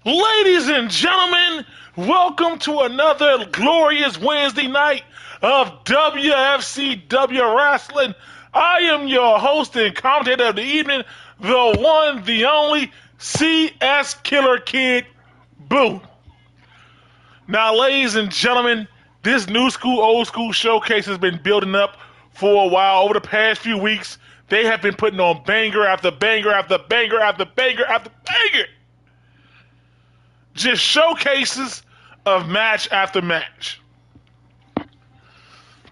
Ladies and gentlemen, welcome to another glorious Wednesday night of Wfcw Wrestling. I am your host and commentator of the evening, the one, the only, CS Killer Kid Boo. Now, ladies and gentlemen, this new school, old school showcase has been building up for a while. Over the past few weeks, they have been putting on banger after banger after banger after banger after banger. Just showcases of match after match.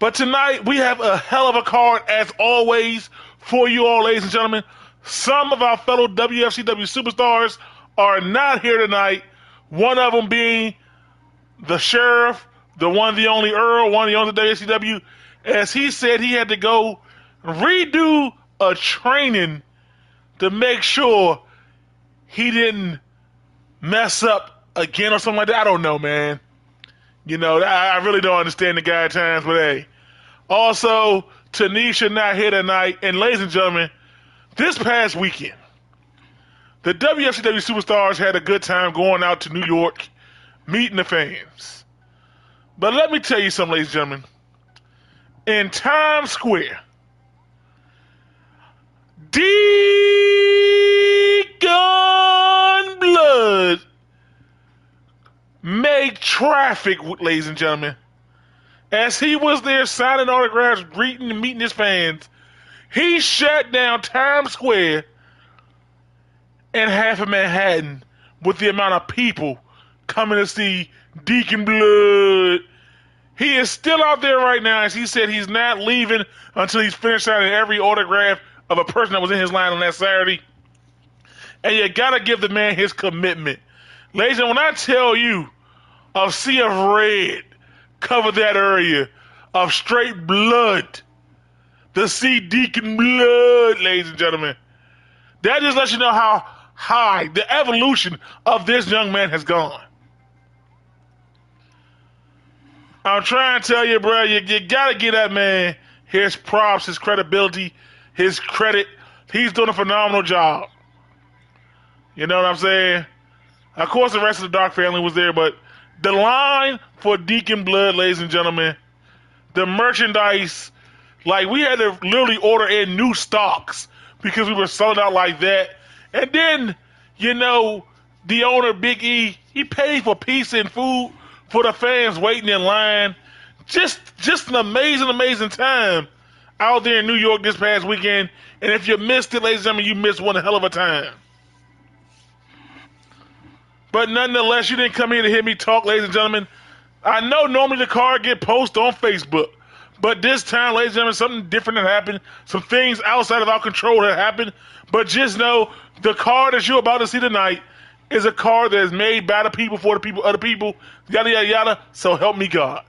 But tonight, we have a hell of a card, as always, for you all, ladies and gentlemen. Some of our fellow WFCW superstars are not here tonight. One of them being the Sheriff, the one, the only Earl, one of the only WFCW, as he said he had to go redo a training to make sure he didn't mess up again or something like that. I don't know, man. You know, I really don't understand the guy at times, but hey. Also, Tanisha not here tonight. And ladies and gentlemen, this past weekend, the WFCW superstars had a good time going out to New York, meeting the fans. But let me tell you something, ladies and gentlemen. In Times Square, Deacon Blood made traffic, ladies and gentlemen. As he was there signing autographs, greeting and meeting his fans, he shut down Times Square and half of Manhattan with the amount of people coming to see Deacon Blood. He is still out there right now, as he said he's not leaving until he's finished signing every autograph of a person that was in his line on that Saturday. And you gotta give the man his commitment. Ladies and gentlemen, when I tell you of sea of red covered that area of straight blood, the sea Deacon Blood, ladies and gentlemen, that just lets you know how high the evolution of this young man has gone. I'm trying to tell you, bro, you gotta give that man his props, his credibility, his credit. He's doing a phenomenal job. You know what I'm saying? Of course, the rest of the Dark family was there, but the line for Deacon Blood, ladies and gentlemen, the merchandise, like we had to literally order in new stocks because we were selling out like that. And then, you know, the owner, Big E, he paid for pizza and food for the fans waiting in line. Just an amazing time out there in New York this past weekend. And if you missed it, ladies and gentlemen, you missed one hell of a time. But nonetheless, you didn't come here to hear me talk, ladies and gentlemen. I know normally the card get posted on Facebook, but this time, ladies and gentlemen, something different had happened. Some things outside of our control had happened. But just know, the card that you're about to see tonight is a card that is made by the people, for the people, other people, yada, yada, yada, so help me God.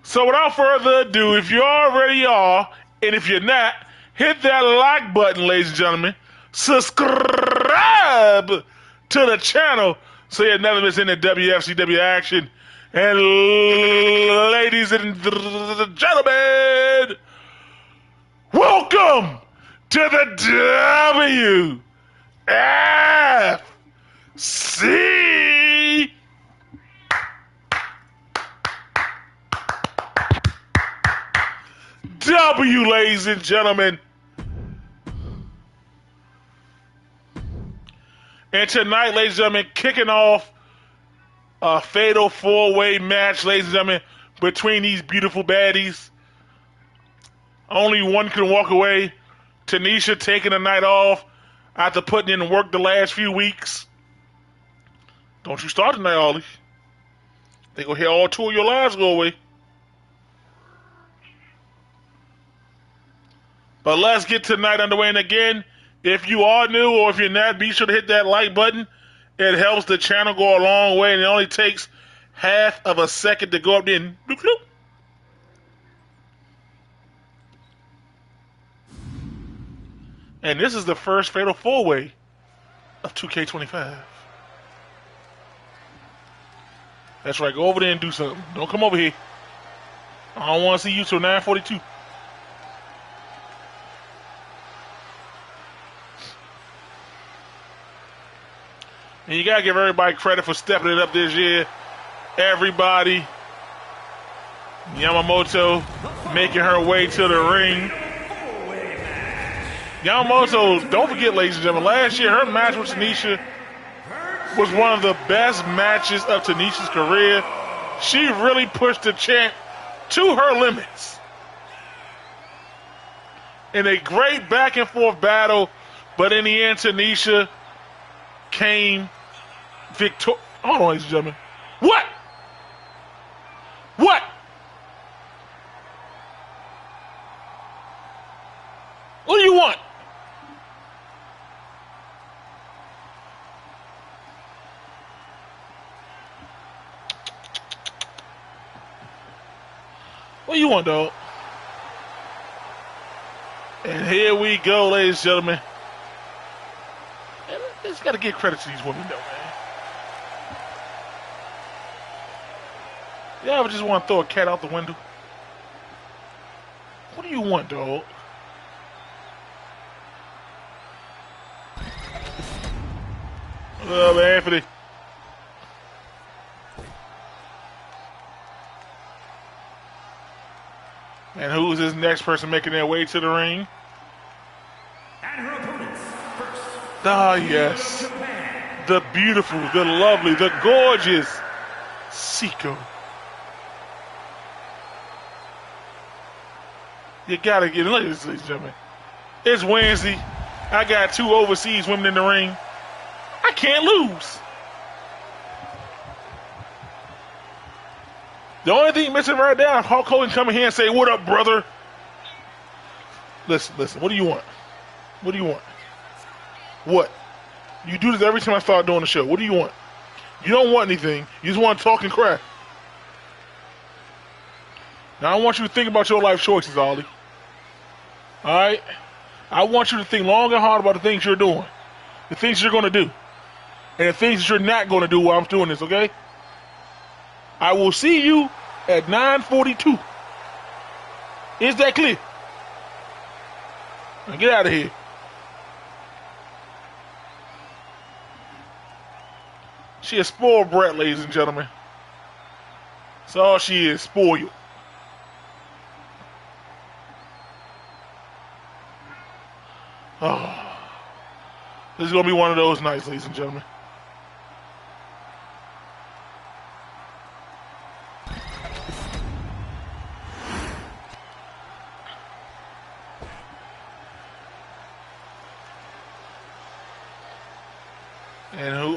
So without further ado, if you already are, and if you're not, hit that like button, ladies and gentlemen. Subscribe to the channel so you never miss any WFCW action. And ladies and gentlemen, welcome to the WFCW. Ladies and gentlemen. And tonight, ladies and gentlemen, kicking off a fatal four-way match, ladies and gentlemen, between these beautiful baddies. Only one can walk away. Tanisha taking the night off after putting in work the last few weeks. Don't you start tonight, Ollie. They gonna hear all two of your lives go away. But let's get tonight underway. And again, if you are new or if you're not, be sure to hit that like button. It helps the channel go a long way, and it only takes half of a second to go up there and bloop, bloop. And this is the first fatal four-way of 2K25. That's right, go over there and do something. Don't come over here. I don't want to see you till 9:42. And you got to give everybody credit for stepping it up this year. Everybody. Yamamoto making her way to the ring. Yamamoto, don't forget, ladies and gentlemen, last year her match with Tanisha was one of the best matches of Tanisha's career. She really pushed the champ to her limits. In a great back and forth battle, but in the end, Tanisha came victorious. Hold on, ladies and gentlemen. What? What? What do you want? What do you want, dog? And here we go, ladies and gentlemen. And I just got to give credit to these women, though, man. You ever just want to throw a cat out the window? What do you want, dog? What up, Anthony? And who's this next person making their way to the ring? And her opponents first. Ah, yes. The beautiful, the lovely, the gorgeous Siko. You gotta get in. Look at this, ladies and gentlemen. It's Wednesday. I got two overseas women in the ring. I can't lose. The only thing missing right now is Hulk Hogan coming here and say, "What up, brother?" Listen. What do you want? What do you want? What? You do this every time I start doing the show. What do you want? You don't want anything. You just want to talk and crap. Now I want you to think about your life choices, Ollie. All right? I want you to think long and hard about the things you're doing, the things you're going to do, and the things that you're not going to do while I'm doing this, okay? I will see you at 9:42. Is that clear? Now get out of here. She is spoiled brat, ladies and gentlemen. That's all she is, spoiled. Oh. This is going to be one of those nights, ladies and gentlemen. And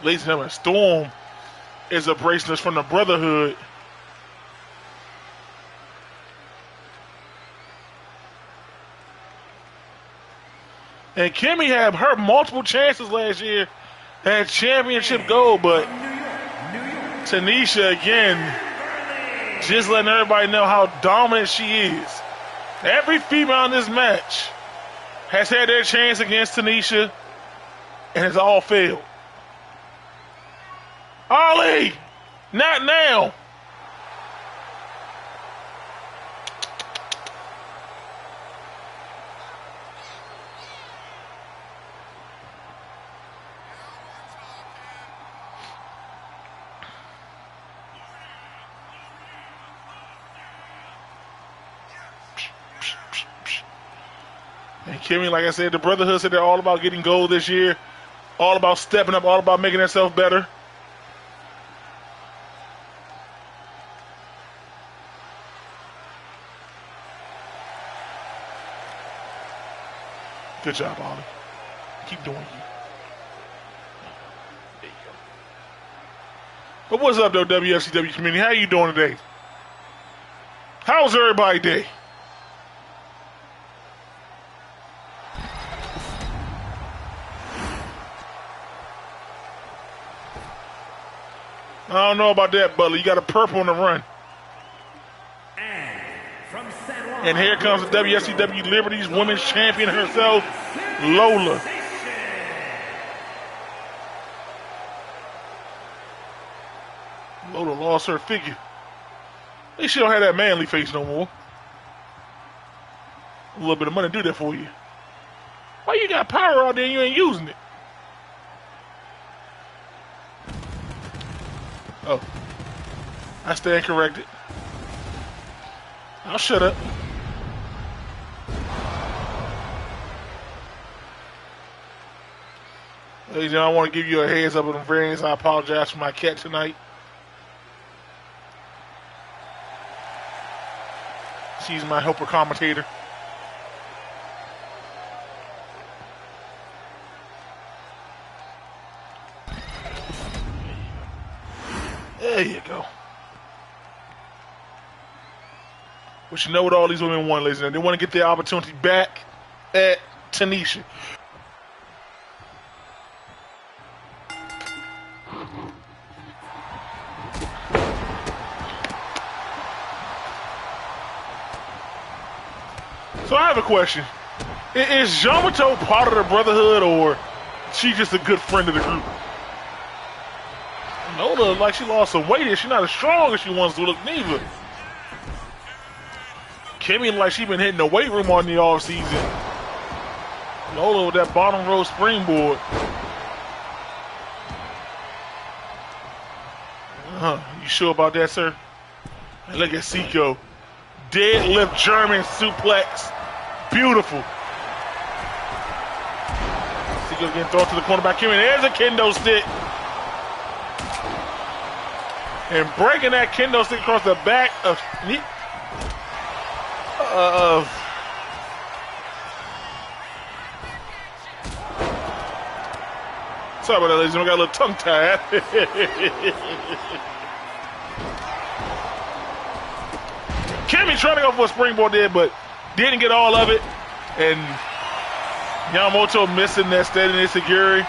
ladies and gentlemen, Storm is embracing us from the Brotherhood. And Kimmy had her multiple chances last year at championship gold, but Tanisha again just letting everybody know how dominant she is. Every female in this match has had their chance against Tanisha and has all failed. Ollie, not now. And Kimmy, like I said, the Brotherhood said they're all about getting gold this year, all about stepping up, all about making themselves better. Good job, Ollie. Keep doing you. There you go. But what's up, though, WFCW community? How you doing today? How's everybody day? I don't know about that, Butler. You got a purple on the run. And here comes the WFCW Liberties Women's Champion herself, Lola. Lola lost her figure. At least she don't have that manly face no more. A little bit of money do that for you. Why you got power out there and you ain't using it? Oh. I stand corrected. I'll shut up. Ladies and gentlemen, I want to give you a heads up on the variance. I apologize for my cat tonight. She's my helper commentator. There you go. But you know what all these women want, ladies and gentlemen. They want to get their opportunity back at Tanisha. So I have a question. Is Yamato part of the Brotherhood, or she just a good friend of the group? Nola, like she lost some weight, and she's not as strong as she wants to look neither. Kimmy, like she been hitting the weight room on the offseason. Nola with that bottom row springboard. You sure about that, sir? And look at Seiko. Deadlift German suplex. Beautiful. Seiko getting thrown to the corner by Kimmy. There's a kendo stick. And breaking that kendo stick across the back of sorry about that, ladies and gentlemen. We got a little tongue tied. Kimmy trying to go for a springboard there, but didn't get all of it. And Yamamoto missing that steadiness security.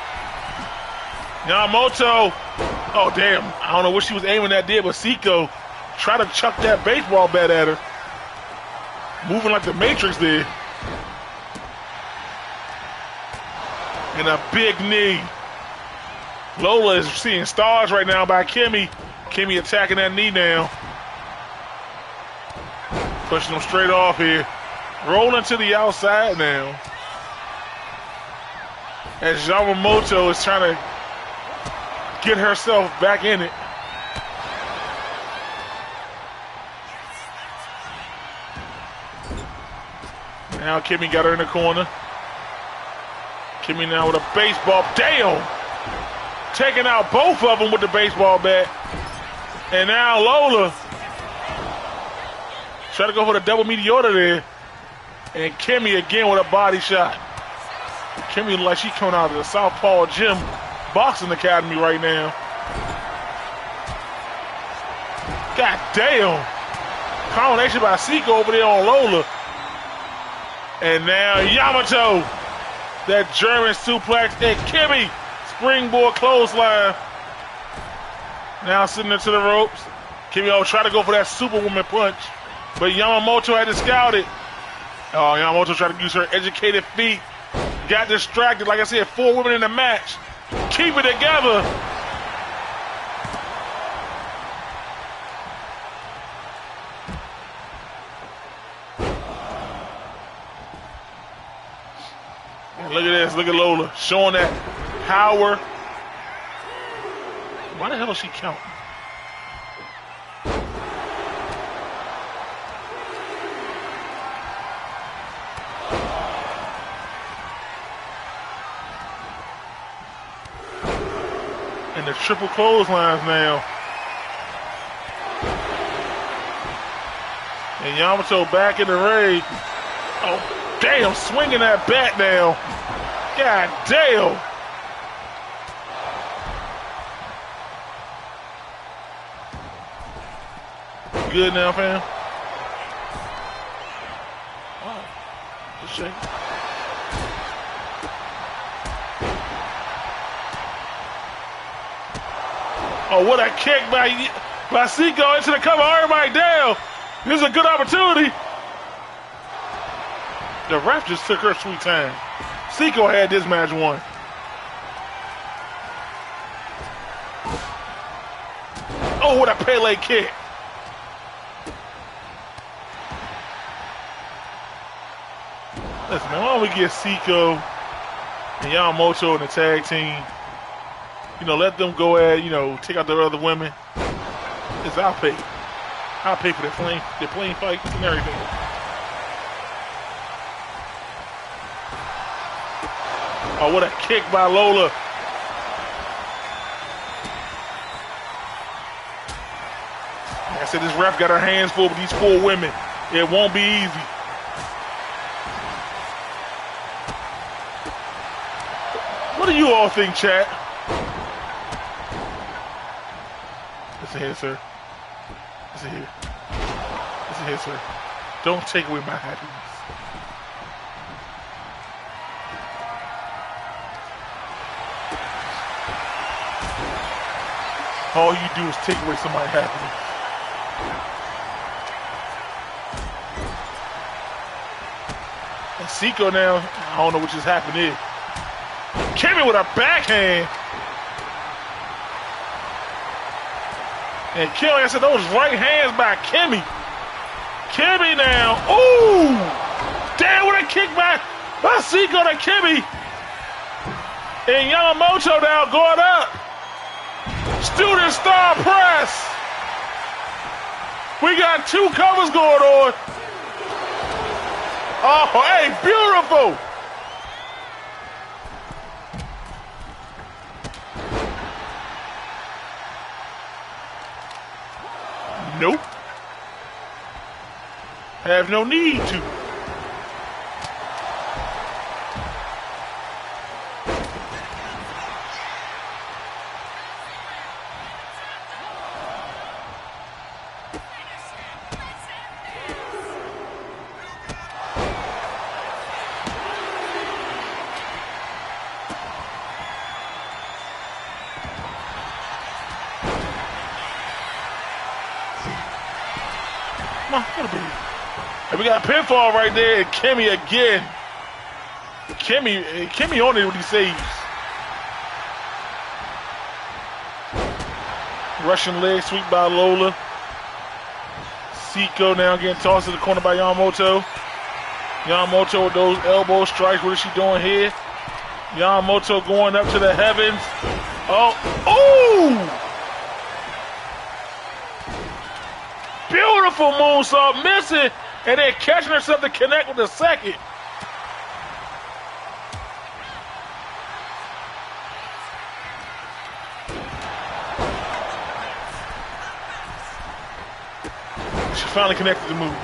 Yamamoto, oh damn, I don't know what she was aiming at there, but Seiko tried to chuck that baseball bat at her. Moving like the Matrix did. And a big knee. Lola is seeing stars right now by Kimmy. Kimmy attacking that knee now. Pushing them straight off here. Rolling to the outside now. As Yamamoto is trying to get herself back in it. Now Kimmy got her in the corner. Kimmy now with a baseball. Damn! Taking out both of them with the baseball bat. And now Lola try to go for the double meteora there. And Kimmy again with a body shot. Kimmy look like she coming out of the Southpaw Gym Boxing Academy right now. God damn. Combination by Seiko over there on Lola. And now Yamato. That German suplex. And Kimmy. Springboard clothesline. Now sitting into the ropes. Kimmy try to go for that Superwoman punch. But Yamamoto had to scout it. Oh, Yamamoto tried to use her educated feet. Got distracted. Like I said, 4 women in the match. Keep it together. And look at this. Look at Lola showing that power. Why the hell is she counting? And the triple clotheslines now. And Yamato back in the ring. Oh, damn, swinging that bat now. God damn. Good now, fam? Wow. Just shake. Oh, what a kick by Seiko into the cover. Everybody down. This is a good opportunity. The ref just took her sweet time. Seiko had this match won. Oh, what a Pele kick. Listen, man, why don't we get Seiko and Yamamoto in the tag team? You know, let them go ahead, you know, take out the other women. Yes, I'll pay. I'll pay for the plane fights and everything. Oh, what a kick by Lola. Like I said, this ref got her hands full with these 4 women. It won't be easy. What do you all think, chat? Listen here, sir. Listen here. Listen here, sir. Don't take away my happiness. All you do is take away somebody's happiness. And Seiko now, I don't know what just happened here. Kimmy with a backhand. And Kimmy, like I said, those right hands by Kimmy. Kimmy now. Ooh! Damn, what a kickback by Seiko to Kimmy. And Yamamoto now going up. Student star press. We got 2 covers going on. Oh, hey, beautiful. Nope. Have no need to. And we got a pinfall right there, and Kimmy again. Kimmy on it with these saves. Russian leg sweep by Lola. Seiko now getting tossed to the corner by Yamamoto. Yamamoto with those elbow strikes. What is she doing here? Yamamoto going up to the heavens. Oh, ooh! Beautiful moonsault, missing, and then catching herself to connect with the second. She finally connected the move.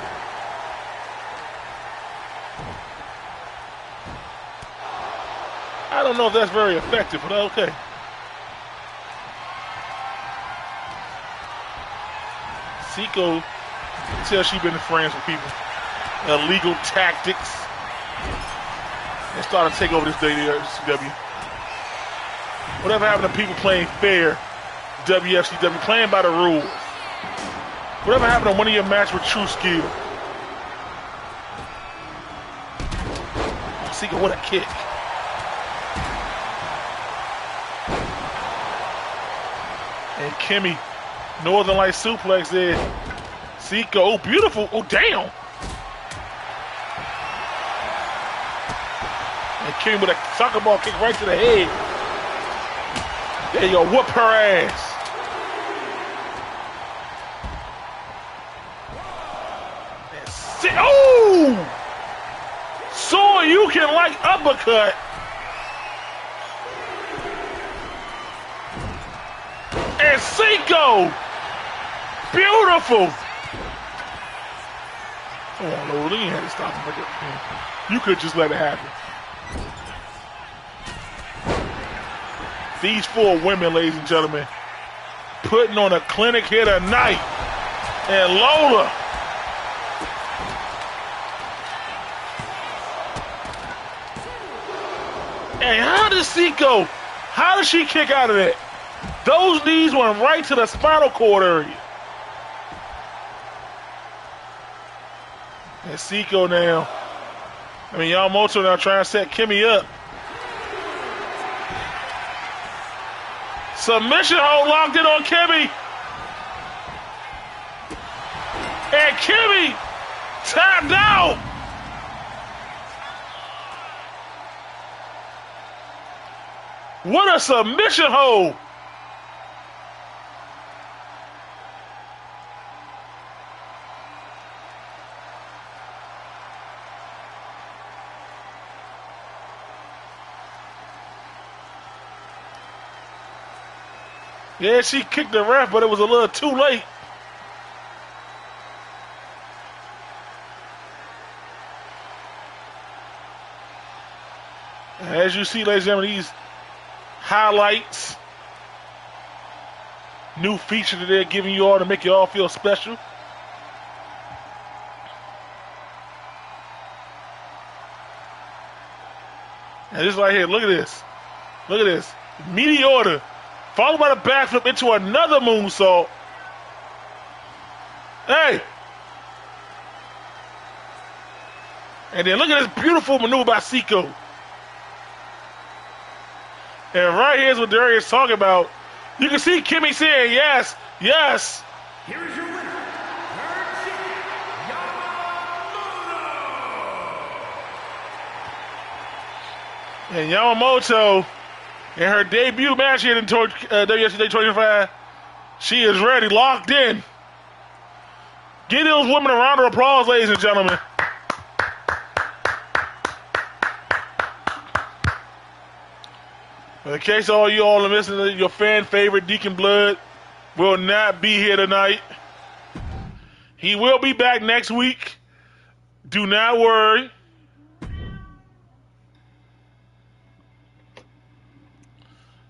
I don't know if that's very effective, but okay. Seiko, tell she been friends with people. Illegal tactics. And started to take over this WFCW. Whatever happened to people playing fair, WFCW, playing by the rules? Whatever happened to winning your match with true skill? Seiko, what a kick. And Kimmy, Northern Light suplex there. Seiko, oh, beautiful. Oh, damn. And Kimmy with a soccer ball kick right to the head. There you go, whoop her ass. Oh! So you can like uppercut. And Seiko, beautiful. Come on, Lord, you had to stop him like that. You could just let it happen. These 4 women, ladies and gentlemen, putting on a clinic here tonight. And Lola. And how does Seiko, how does she kick out of that? Those knees went right to the spinal cord area. And Seiko now, Yamamoto now trying to set Kimmy up. Submission hold locked in on Kimmy. And Kimmy tapped out. What a submission hold. Yeah, she kicked the ref, but it was a little too late. As you see, ladies and gentlemen, these highlights, new feature that they're giving you all to make you all feel special. And this right here, look at this. Look at this. Meteora, followed by the backflip into another moonsault. Hey! And then look at this beautiful maneuver by Seiko. And right here's what Darius is talking about. You can see Kimmy saying yes, yes. Here is your winner, Yamamoto. And Yamamoto, in her debut match here in WFC 25, she is ready, locked in. Give those women a round of applause, ladies and gentlemen. In case all you all are missing, your fan favorite Deacon Blood will not be here tonight. He will be back next week. Do not worry.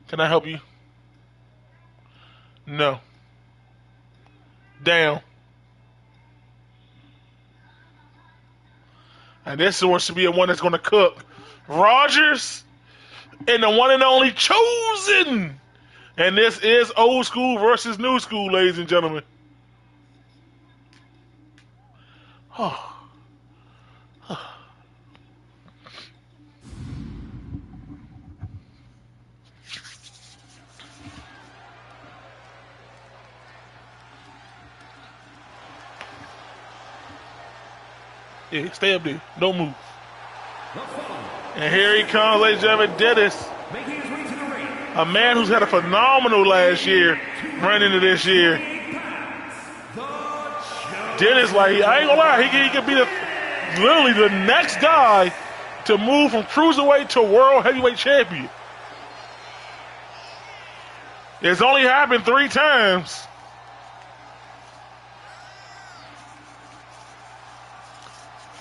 Can I help you? No. Down. And this one should be a one that's going to cook. Rogers and the one and only Chosen. And this is old school versus new school, ladies and gentlemen. Oh. Yeah, stay up there. Don't move. And here he comes, ladies and gentlemen, Dennis. Making his way to the ring. A man who's had a phenomenal last year, running into this year. Dennis, like, I ain't gonna lie, he could be literally the next guy to move from cruiserweight to world heavyweight champion. It's only happened 3 times.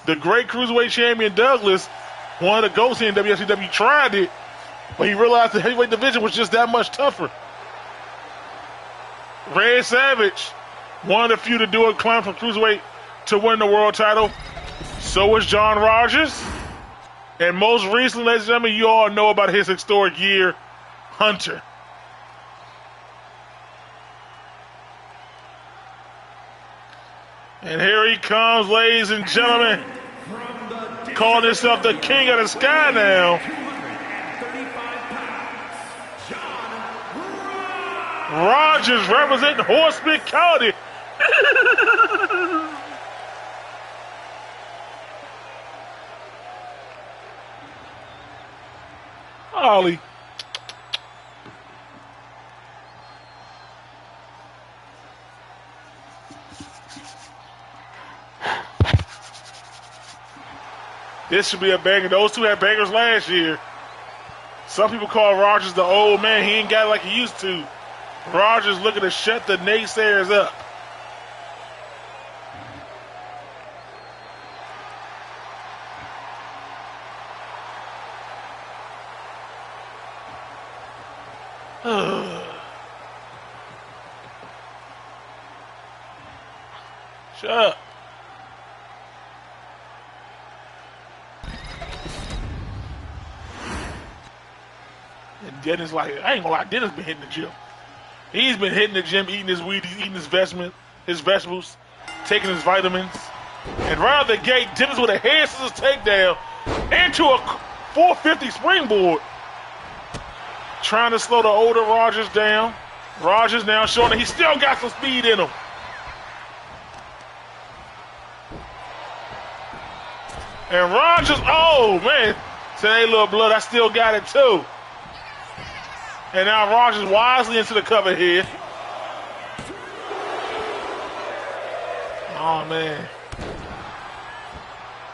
The great cruiserweight champion Douglas, one of the GOATs in WFCW, tried it, but he realized the heavyweight division was just that much tougher. Red Savage, one of the few to do a climb from cruiserweight to win the world title. So was John Rogers. And most recently, ladies and gentlemen, you all know about his historic year, Hunter. And here he comes, ladies and gentlemen, calling himself the king of the sky now. Rogers representing Horseman County. Ollie. This should be a banger. Those two had bangers last year. Some people call Rogers the old man. He ain't got it like he used to. Rogers looking to shut the naysayers up. Shut up. And Dennis, like, I ain't gonna lie, Dennis been hitting the gym. He's been hitting the gym, eating his weed, eating his vegetables, taking his vitamins. And right out the gate, Dennis with a head scissors takedown into a 450 springboard. Trying to slow the older Rogers down. Rogers now showing that he still got some speed in him. And Rogers, oh man, said, hey little blood, I still got it too. And now Rogers wisely into the cover here. Oh man.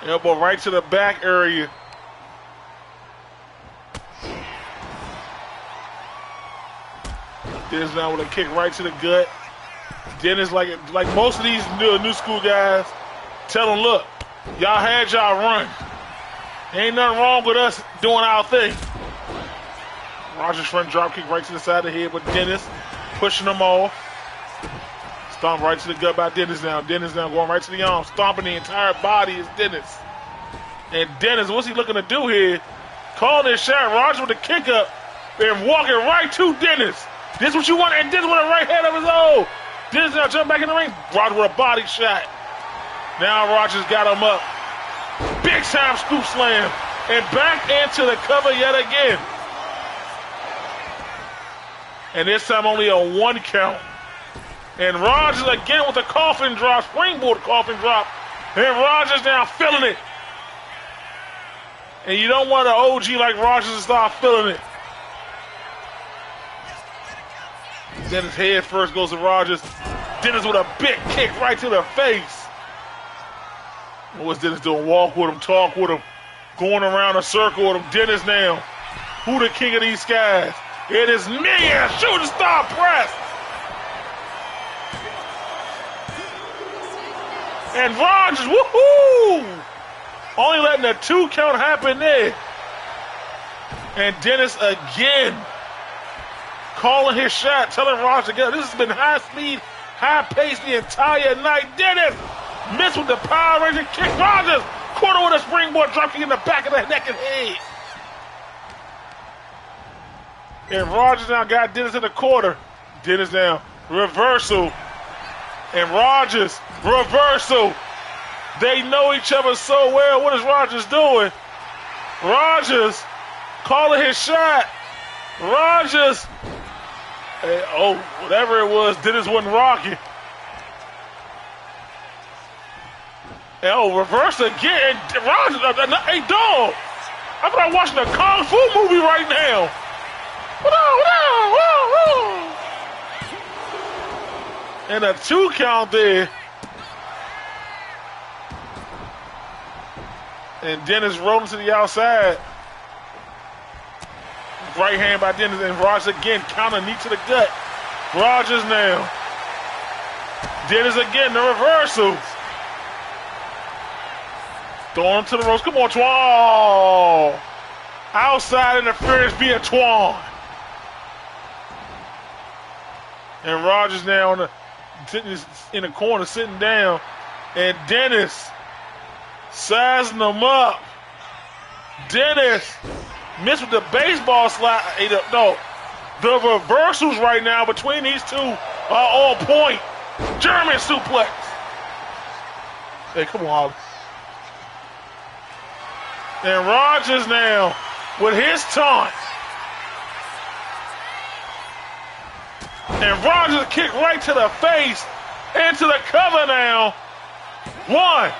Elbow right to the back area. Dennis now with a kick right to the gut. Dennis, like most of these new school guys, tell them, look, y'all had y'all run. Ain't nothing wrong with us doing our thing. Rogers front drop kick right to the side of the head, but Dennis pushing him off. Stomp right to the gut by Dennis now. Dennis now going right to the arm. Stomping the entire body is Dennis. And Dennis, what's he looking to do here? Calling this shot. Rogers with the kick up and walking right to Dennis. This what you want, and Dennis with a right hand of his own. Dennis now jump back in the ring. Rogers with a body shot. Now Rogers got him up. Big time scoop slam. And back into the cover yet again. And this time only a 1 count. And Rogers again with the coffin drop, springboard coffin drop. And Rogers now feeling it. And you don't want an OG like Rogers to start feeling it. Then his head first goes to Rogers. Dennis with a big kick right to the face. And what's Dennis doing? Walk with him, talk with him, going around a circle with him. Dennis now, who the king of these guys? It is me, a shooting star press. And Rogers, woohoo! Only letting a 2 count happen there. And Dennis again calling his shot, telling Rogers again, this has been high speed, high pace the entire night. Dennis missed with the Power Ranger kick. Rogers quarter with a springboard drop kick in the back of the neck and head. And Rogers now got Dennis in the quarter. Dennis now reversal. And Rogers reversal. They know each other so well. What is Rogers doing? Rogers calling his shot. Rogers. Whatever it was, Dennis wasn't rocking. And reverse again. Rogers, hey dog. I'm not watching a Kung Fu movie right now. And a 2 count there. And Dennis rolling to the outside. Right hand by Dennis, and Rogers again, counter knee to the gut. Rogers now. Dennis again, the reversal. Throwing him to the ropes. Come on, Twan. Outside interference being Twan. And Rogers now in the corner sitting down. And Dennis sizing him up. Dennis missed with the baseball slide. No, the reversals right now between these two are on point. German suplex. Hey, come on. And Rogers now with his taunt. And Rogers kick right to the face. Into the cover now. 1,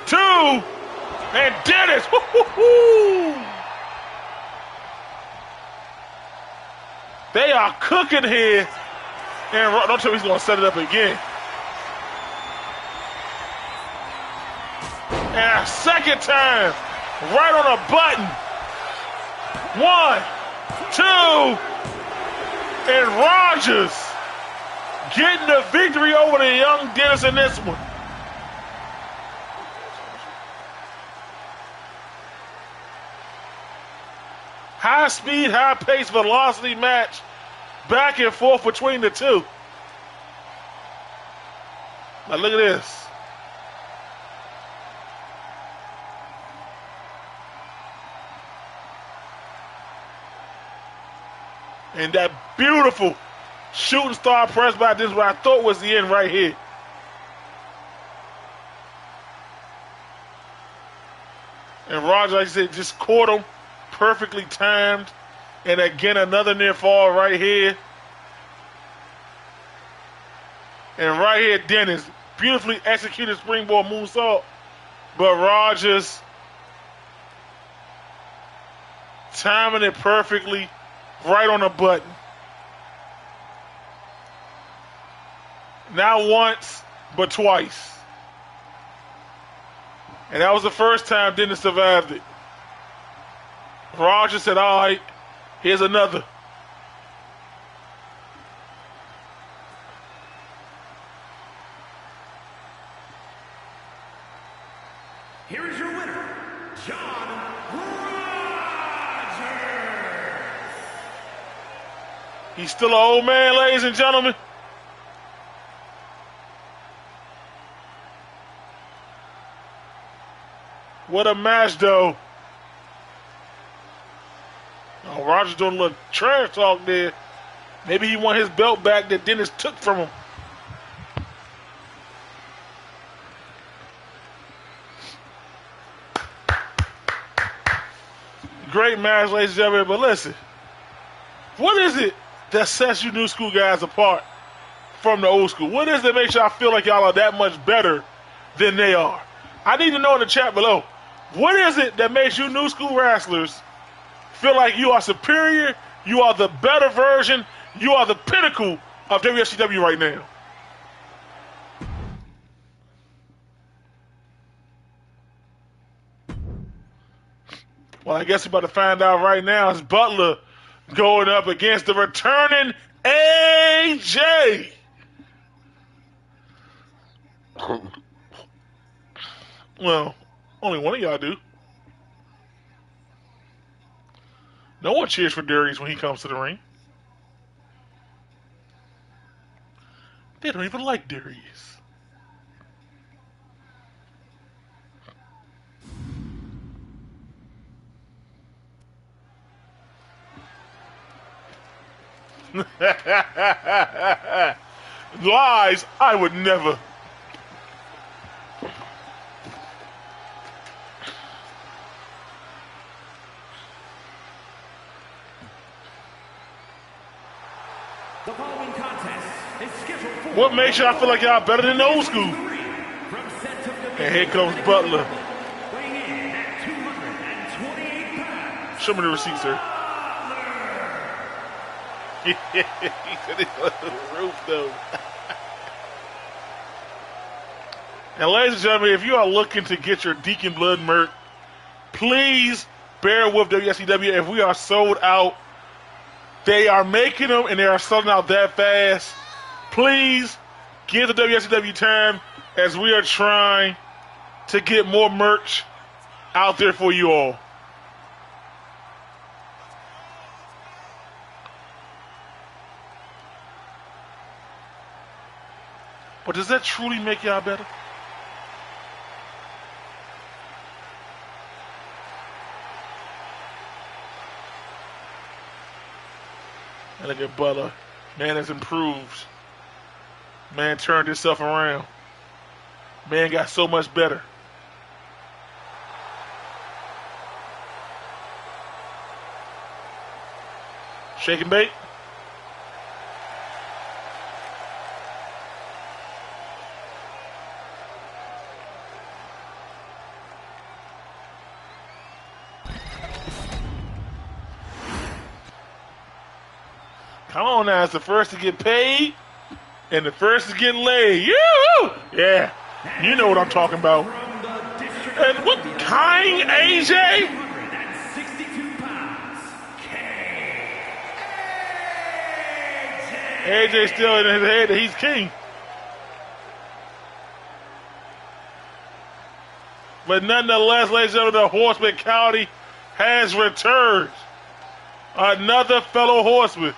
2, and Dennis. Woo-hoo-hoo. They are cooking here. And don't tell me he's going to set it up again. And a second time. Right on a button. 1, 2. And Rogers getting the victory over the young Dennis in this one. High speed, high pace, velocity match. Back and forth between the two. Now look at this. And that beautiful shooting star press by this, what I thought was the end right here. And Rogers, like I said, just caught him. Perfectly timed. And again, another near fall right here. And right here, Dennis, beautifully executed springboard moonsault. But Rogers timing it perfectly, right on the button. Not once, but twice. And that was the first time Dennis survived it. Rogers said, all right, here's another. Here is your winner, John Rogers. He's still an old man, ladies and gentlemen. What a match, though. Oh, Rogers doing a little trash talk there. Maybe he want his belt back that Dennis took from him. Great match, ladies and gentlemen. But listen, what is it that sets you new school guys apart from the old school? What is it that makes y'all feel like y'all are that much better than they are? I need to know in the chat below. What is it that makes you new school wrestlers feel like you are superior, you are the better version, you are the pinnacle of WFCW right now? Well, I guess we're about to find out right now. It's Butler going up against the returning AJ. Well, only one of y'all do. No one cheers for Darius when he comes to the ring. They don't even like Darius. Lies, I would never. The following contest is scheduled for What makes y'all feel like y'all better than the old school? And here comes Butler. weighing in at 228 pounds. Show me the receipt, sir. He said he was the roof, though. And ladies and gentlemen, if you are looking to get your Deacon Blood merch, please bear with WSCW. If we are sold out, they are making them and they are selling out that fast. Please give the WSCW time as we are trying to get more merch out there for you all. But does that truly make y'all better? And look at Butler. Man has improved. Man turned himself around. Man got so much better. Shake and bake. Come on now, it's the first to get paid and the first to get laid. Yoo-hoo! Yeah, you know what I'm talking about. And what kind, AJ? 162 pounds. AJ still in his head that he's king. But nonetheless, ladies and gentlemen, the Horseman County has returned. Another fellow horseman.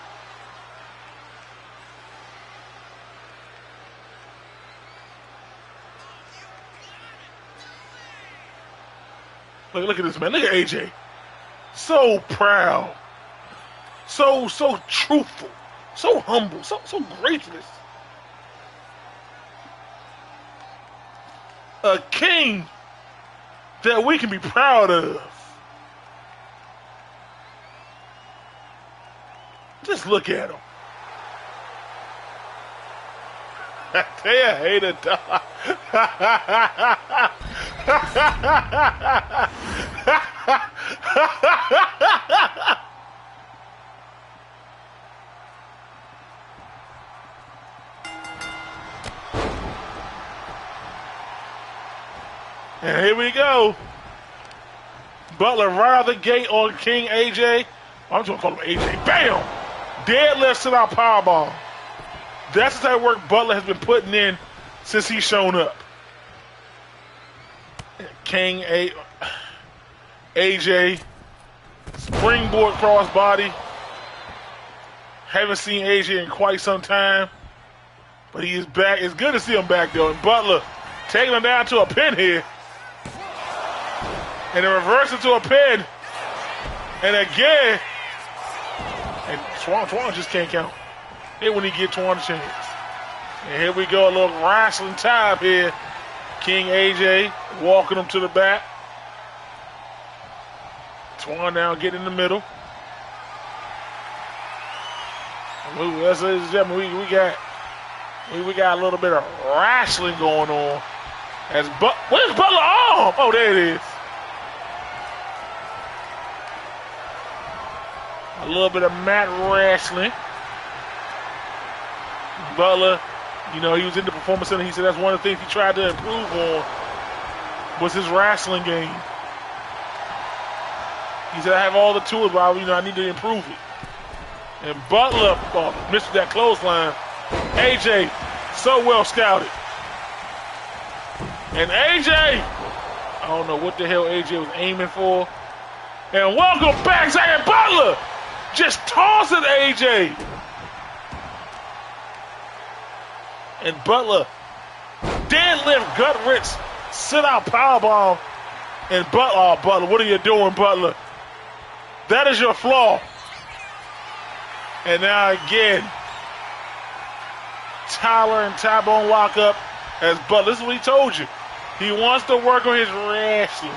Look at this man. Look at AJ. So proud. So truthful. So humble. So gracious. A king that we can be proud of. Just look at him. I tell you, I hate a dog. And here we go. Butler right out the gate on King AJ. I'm just going to call him AJ. Bam! Deadlift sit out powerbomb. That's the type of work Butler has been putting in since he's shown up. AJ, springboard crossbody. Haven't seen AJ in quite some time, but he is back. It's good to see him back though. And Butler taking him down to a pin here. And then reverse it to a pin. And again. And Twan just can't count. Here when he get Twan a chance. And here we go, a little wrestling time here. King AJ walking him to the back. Twan now getting in the middle. Ladies and gentlemen, we got a little bit of wrestling going on. Where's Butler arm? Oh, there it is. A little bit of mat wrestling. Butler, you know, he was in the Performance Center. He said that's one of the things he tried to improve on was his wrestling game. He said, I have all the tools, but I need to improve it. And Butler missed that clothesline. AJ, so well scouted. And AJ, I don't know what the hell AJ was aiming for. And welcome back, Zach Butler. Just tossing AJ. And Butler, deadlift, gut wrench, sit out powerbomb. And Butler, what are you doing, Butler? That is your flaw. And now again, Tyler and Tybone lock up as Butler. This is what he told you. He wants to work on his wrestling.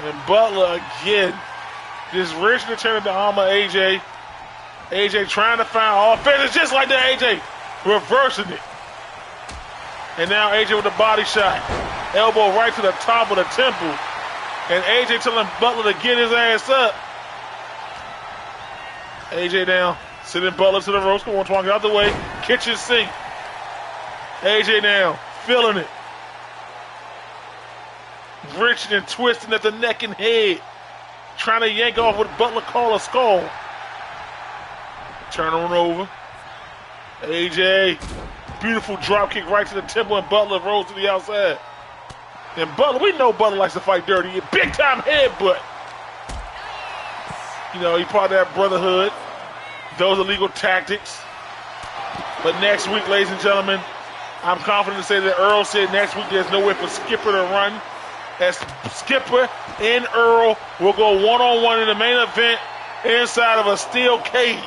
And Butler again, just reaching to turn the arm of AJ. AJ trying to find offense. It's just like that, AJ reversing it. And now AJ with the body shot. Elbow right to the top of the temple. And AJ telling Butler to get his ass up. AJ down. Sending Butler to the ropes. Come on, Twan, get out the way. Kitchen sink. AJ down. Feeling it. Wrenching and twisting at the neck and head. Trying to yank off what Butler called a skull. Turn on over. AJ. Beautiful drop kick right to the temple, and Butler rolls to the outside. And Butler, we know Butler likes to fight dirty. Big time headbutt. You know, he part of that brotherhood. Those are legal tactics. But next week, ladies and gentlemen, I'm confident to say that Earl said next week there's no way for Skipper to run. As Skipper and Earl will go one-on-one in the main event inside of a steel cage.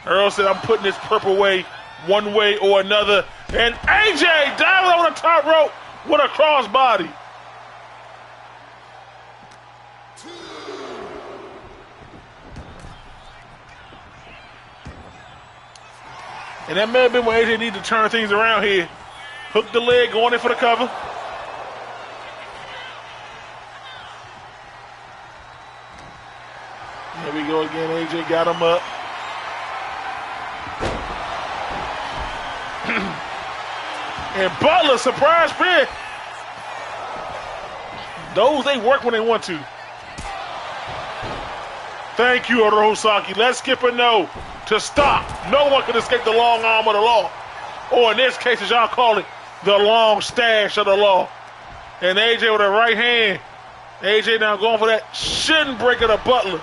Earl said, I'm putting this purple way one way or another. And AJ diving on the top rope with a crossbody. And that may have been when AJ needed to turn things around here. Hook the leg, going in for the cover. Here we go again. AJ got him up. And Butler, surprise pin. Those, they work when they want to. Thank you, Orosaki. Let Skipper know to stop. No one can escape the long arm of the law. Or in this case, as y'all call it, the long stash of the law. And AJ with a right hand. AJ now going for that shin breaker to Butler.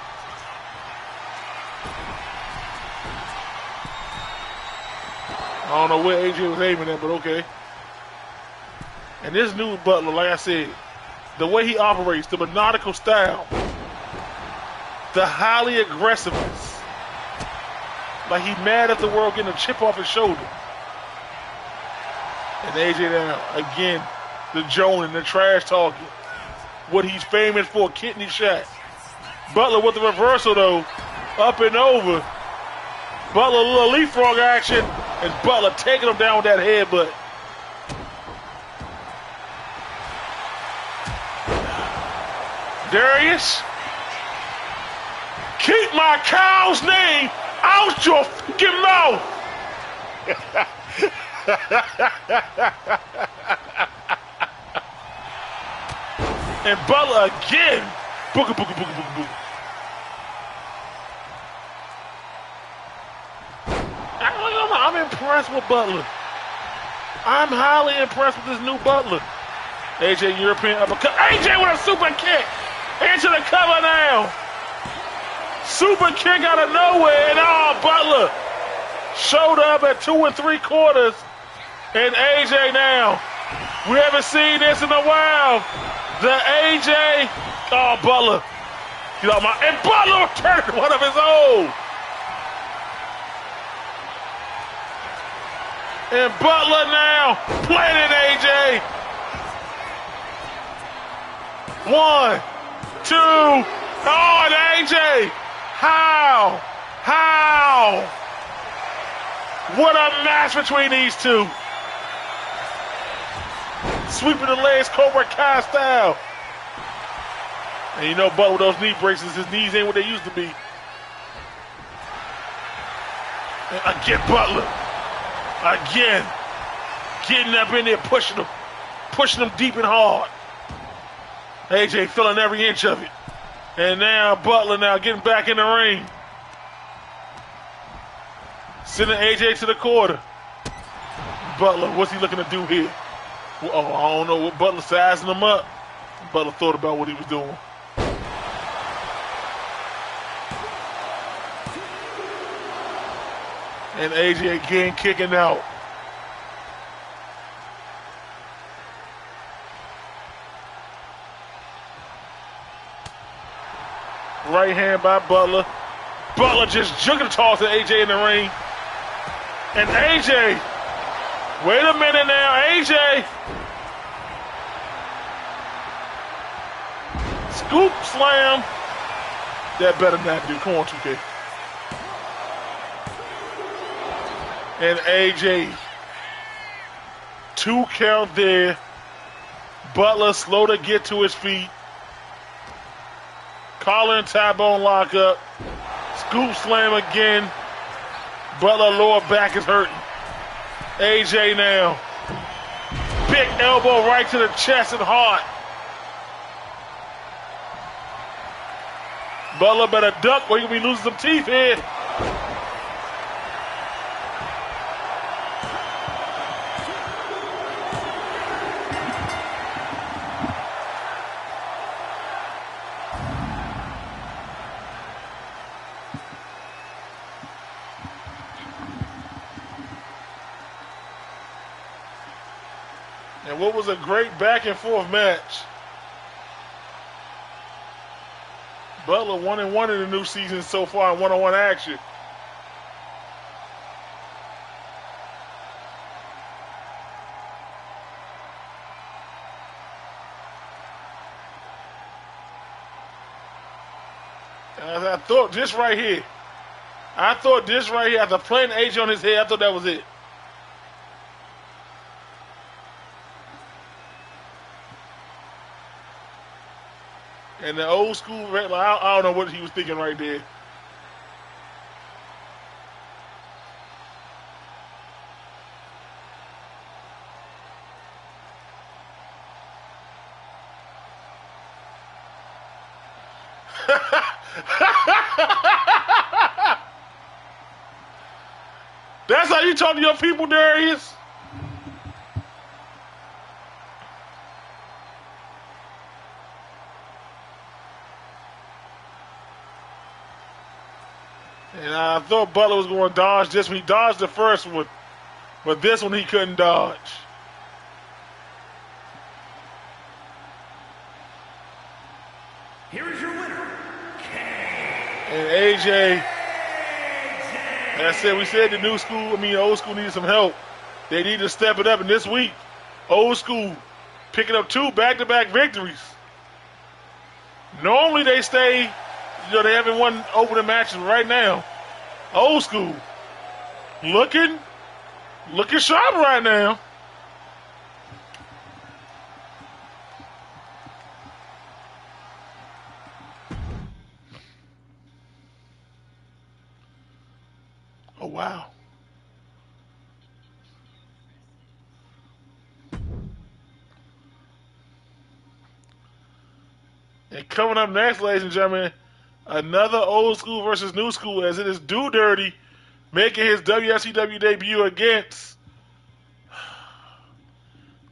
I don't know where AJ was aiming at, but okay. And this new Butler, like I said, the way he operates, the methodical style, the highly aggressiveness. Like he mad at the world getting a chip off his shoulder. And AJ now, again, the joning, the trash talking. What he's famous for, kidney shot. Butler with the reversal though, up and over. Butler, a little leapfrog action, and Butler taking him down with that headbutt. Darius, keep my cow's name out your fucking mouth. And Butler again. Booga, booga, booga, booga, booga. impressed with Butler. I'm highly impressed with this new Butler. AJ European uppercut. AJ with a super kick into the cover now. Super kick out of nowhere, and Butler showed up at 2 3/4. And AJ now. We haven't seen this in a while. The AJ. Butler. Get out my. And Butler turned one of his own. And Butler now planted AJ. 1, 2. And AJ. How? What a match between these two. Sweeping the legs, Cobra Kai style. And you know Butler with those knee braces, his knees ain't what they used to be. And again, Butler. Again. Getting up in there, pushing him deep and hard. AJ feeling every inch of it. And now Butler now getting back in the ring. Sending AJ to the quarter. Butler, what's he looking to do here? I don't know what Butler sizing him up. Butler thought about what he was doing. And AJ again kicking out. Right hand by Butler. Butler just juggling tossing AJ in the ring. And AJ, wait a minute now, AJ. Scoop slam. That better not do. Come on, 2K. And AJ. 2 count there. Butler slow to get to his feet. Collar and tie bone lock up. Scoop slam again. Butler lower back is hurting. AJ now. Big elbow right to the chest and heart. Butler better duck or you can be losing some teeth here. And what was a great back and forth match. Butler 1-1 in the new season so far in one-on-one action. And I thought this right here. After playing AJ on his head, I thought that was it. And the old school, I don't know what he was thinking right there. That's how you talk to your people, Darius? And I thought Butler was going to dodge this one. He dodged the first one, but this one he couldn't dodge. Here is your winner, And AJ, as I said, we said the old school needed some help. They need to step it up. And this week, old school picking up 2 back-to-back victories. Normally they stay, they haven't won opening matches right now. Old school looking sharp right now. Oh, wow. And coming up next, ladies and gentlemen, another old school versus new school, as it is Do Dirty making his WFCW debut against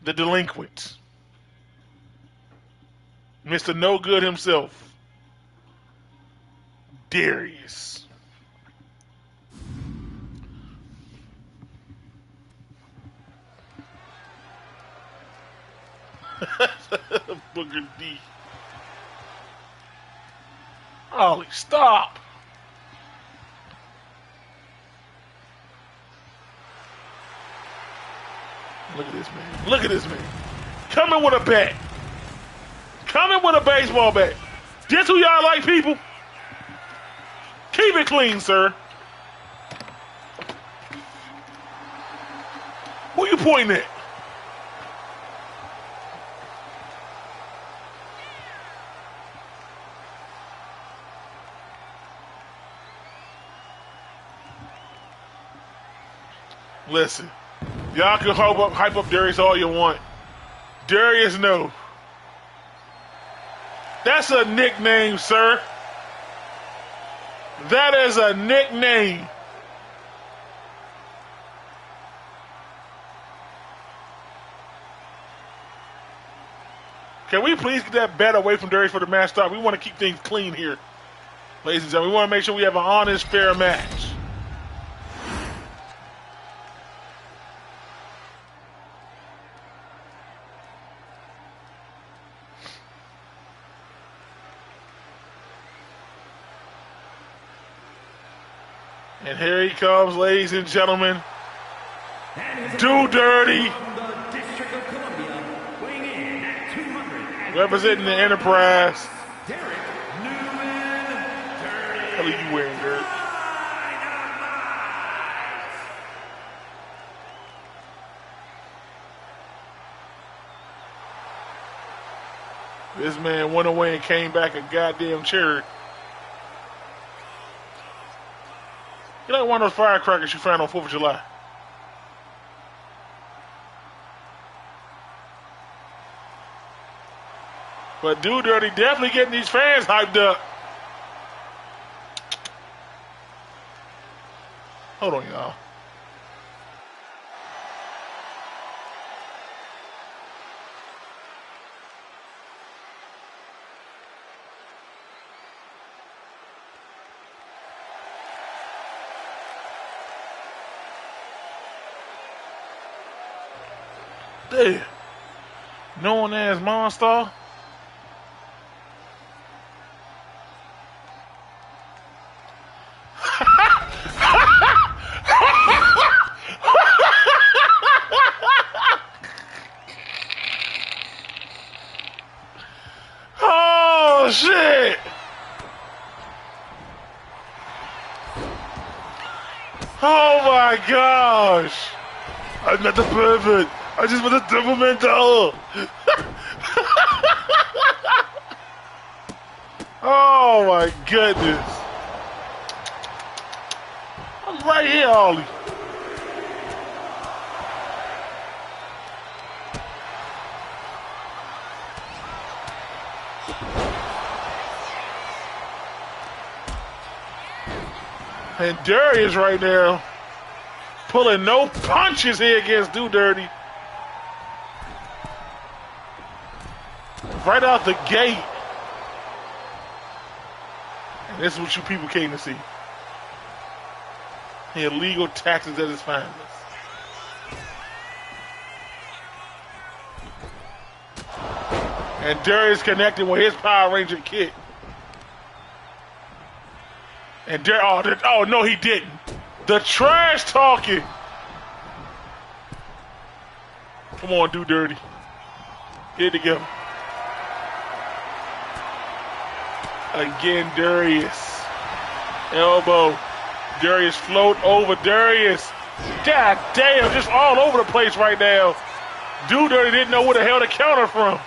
the delinquent, Mr. No Good himself, Darius. Booker D. Ollie, stop. Look at this man. Look at this man. Coming with a bat. Coming with a baseball bat. This who y'all like, people? Keep it clean, sir. Who you pointing at? Listen, y'all can hype up Darius all you want. Darius, no. That's a nickname, sir. That is a nickname. Can we please get that bat away from Darius for the match start? We want to keep things clean here, ladies and gentlemen. We want to make sure we have an honest, fair match. And here he comes, ladies and gentlemen. Do Dirty. Representing the Enterprise. What are you wearing, Dirt? This man went away and came back a goddamn cherry. You like one of those firecrackers you found on 4th of July. But Do Dirty definitely getting these fans hyped up. Hold on, y'all. Damn. Known as Monster. Oh, shit. Oh, my gosh. I'm not the pervert. I just want a double mental. Oh my goodness. I'm right here, Ollie. And Darius right now pulling no punches here against Do Dirty. Right out the gate. And this is what you people came to see. The illegal taxes at its finest. And Darius connected with his Power Ranger kick. And oh no, he didn't. The trash talking. Come on, Do Dirty. Get it together. Again, Darius. Elbow. Darius float over. Darius. God damn, just all over the place right now. Do Dirty didn't know where the hell to counter from.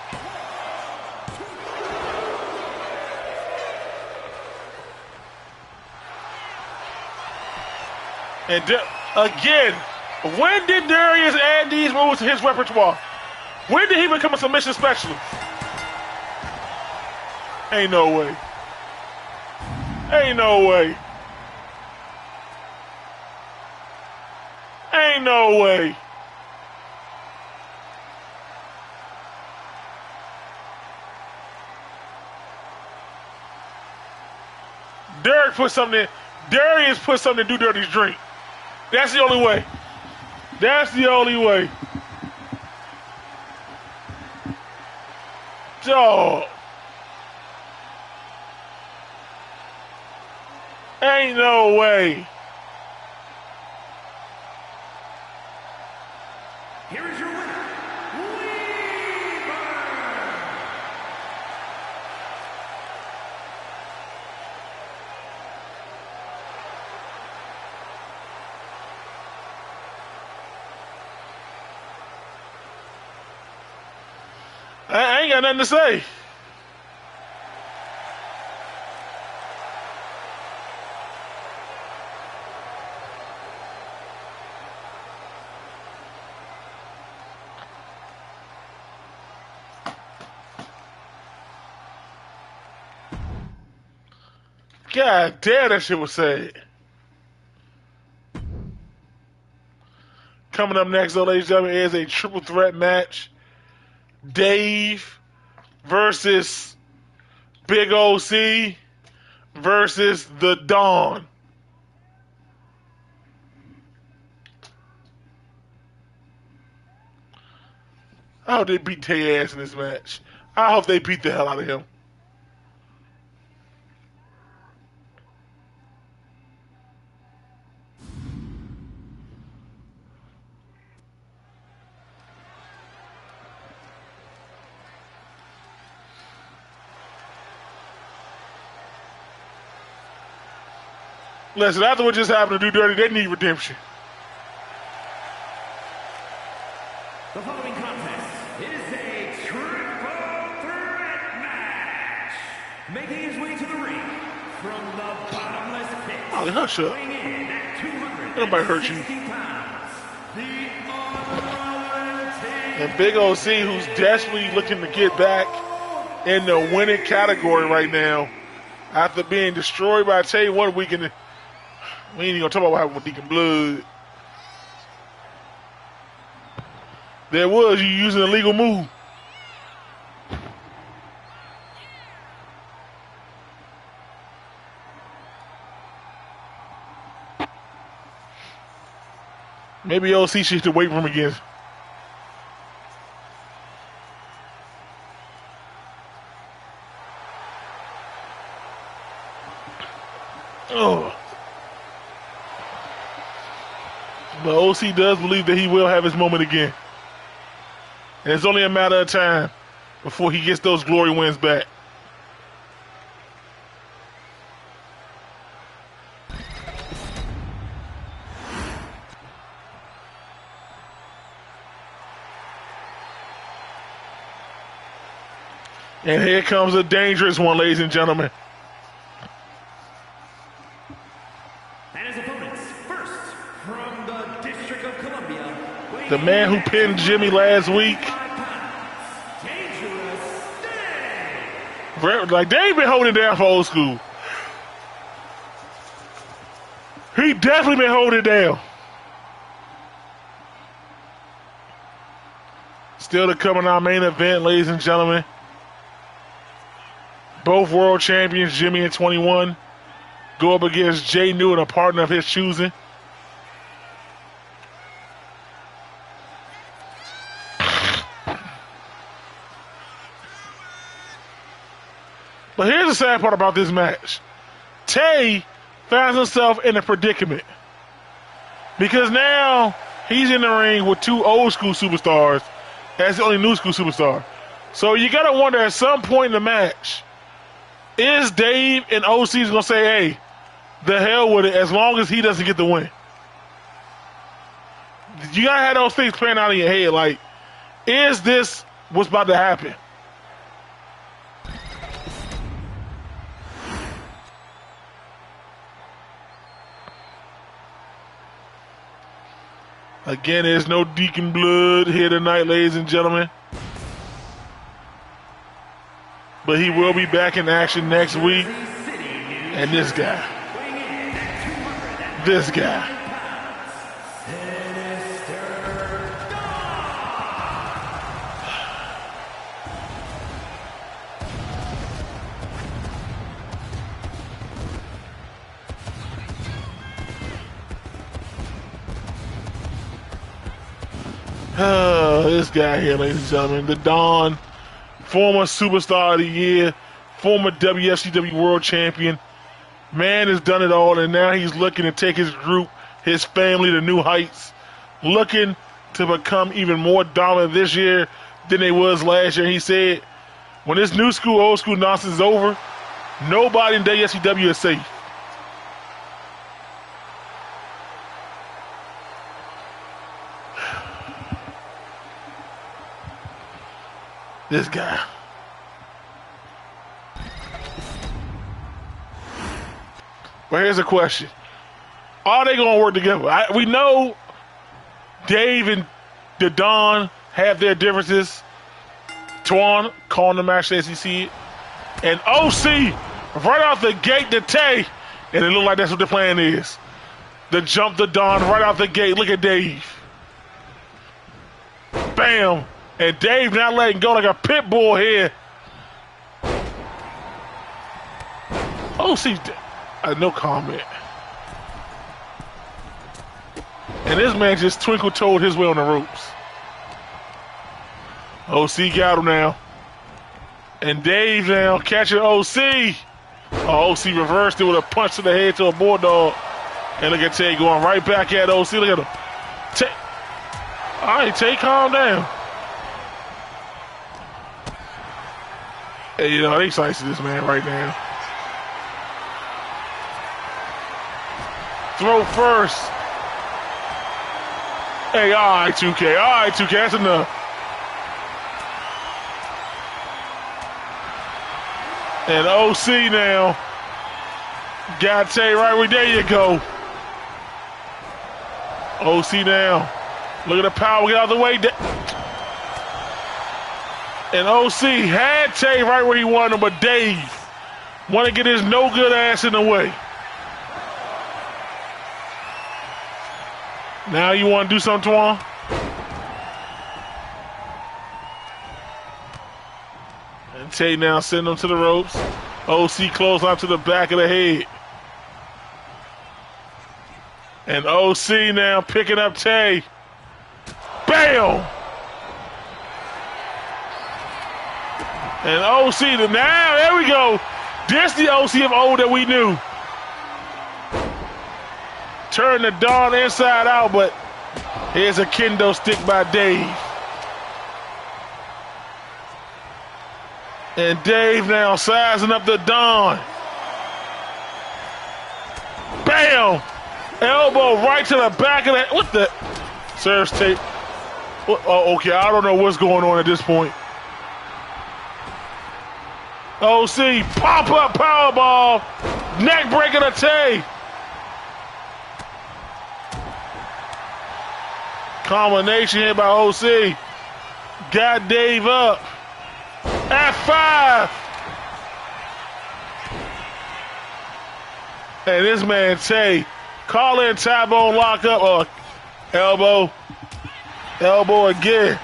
And again, when did Darius add these moves to his repertoire? When did he become a submission specialist? Ain't no way. Ain't no way. no way. Derek put something in. Darius put something to do Dirty's drink. That's the only way. That's the only way. Dog. Ain't no way. Here is your winner, I ain't got nothing to say. God damn, that shit was sad. Coming up next, though, ladies and gentlemen, is a triple threat match. Dave versus Big OC versus the Dawn. I hope they beat Tay ass in this match. I hope they beat the hell out of him. Listen, after what just happened to Do Dirty, they need redemption. The following contest is a triple threat match. Making his way to the ring from the bottomless pit. Oh, hush up. Weighing in at 260 Nobody hurt you. pounds, the And Big OC, who's desperately looking to get back in the winning category right now after being destroyed by Tay 1 week. And we ain't even gonna talk about what happened with Deacon Blood. There was you using a legal move. Maybe OC should hit the weight room again. Oh. But OC does believe that he will have his moment again. And it's only a matter of time before he gets those glory wins back. And here comes a dangerous one, ladies and gentlemen. And his opponents, first from the District of Columbia, The man who pinned Jimmy last week. Like, they ain't been holding it down for Old School. He definitely been holding it down. Still to come in our main event, ladies and gentlemen. Both world champions, Jimmy and 21, go up against Jay New and a partner of his choosing. But here's the sad part about this match. Tay finds himself in a predicament. Because now he's in the ring with two old school superstars as the only new school superstar. So you got to wonder at some point in the match, is Dave and OC's going to say, hey, the hell with it, as long as he doesn't get the win? You got to have those things playing out in your head. Like, is this what's about to happen? Again, there's no Deacon Blood here tonight, ladies and gentlemen. But he will be back in action next week. And this guy. This guy here, ladies and gentlemen, the Don, former Superstar of the Year, former WFCW World Champion. Man has done it all, and now he's looking to take his group, his family to new heights, looking to become even more dominant this year than they was last year. He said, when this new school, old school nonsense is over, nobody in WFCW is safe. This guy. But here's a question. Are they going to work together? We know Dave and the Don have their differences. Twan calling the match as he see it. And OC right off the gate to Tay. And it looks like that's what the plan is. To jump the Don right off the gate. Look at Dave. Bam. And Dave not letting go like a pit bull here. OC, no comment. And this man just twinkle-toed his way on the ropes. OC got him now. And Dave now catching OC. Oh, OC reversed it with a punch to the head to a bulldog. And look at Tay going right back at OC. Look at him. Tay. All right, Tay, calm down. Hey, you know, they slicing this man right now. Throw first. Hey, all right, 2K. All right, 2K, that's enough. And OC now. Got Tay right where, there you go. OC now. Look at the power, get out of the way. And OC had Tay right where he wanted him, but Dave want to get his no good ass in the way. Now you want to do something, Twan? And Tay now sending him to the ropes. OC close on to the back of the head. And OC now picking up Tay. Bam! And OC, now, there we go. This the OC of old that we knew. Turn the Don inside out, but here's a kendo stick by Dave. And Dave now sizing up the Don. Bam! Elbow right to the back of the, what the? Serves tape. Oh, okay, I don't know what's going on at this point. OC, pop up powerball, neck breaker to Tay. Combination here by OC. Got Dave up. F5. And this man Tay, call in Tybone lock up. Elbow. Elbow again.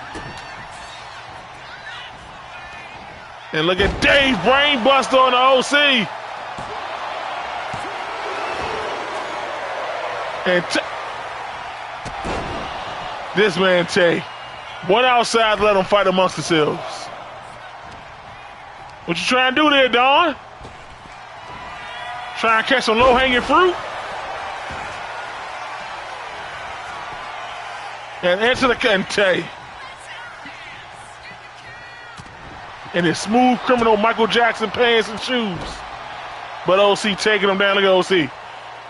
And look at Dave brain buster on the OC. And this man Tay, one outside, let them fight amongst themselves. What you trying to do there, Don? Trying to catch some low-hanging fruit? And enter the Tay. In his smooth criminal Michael Jackson pants and shoes. But OC taking him down. Look at OC.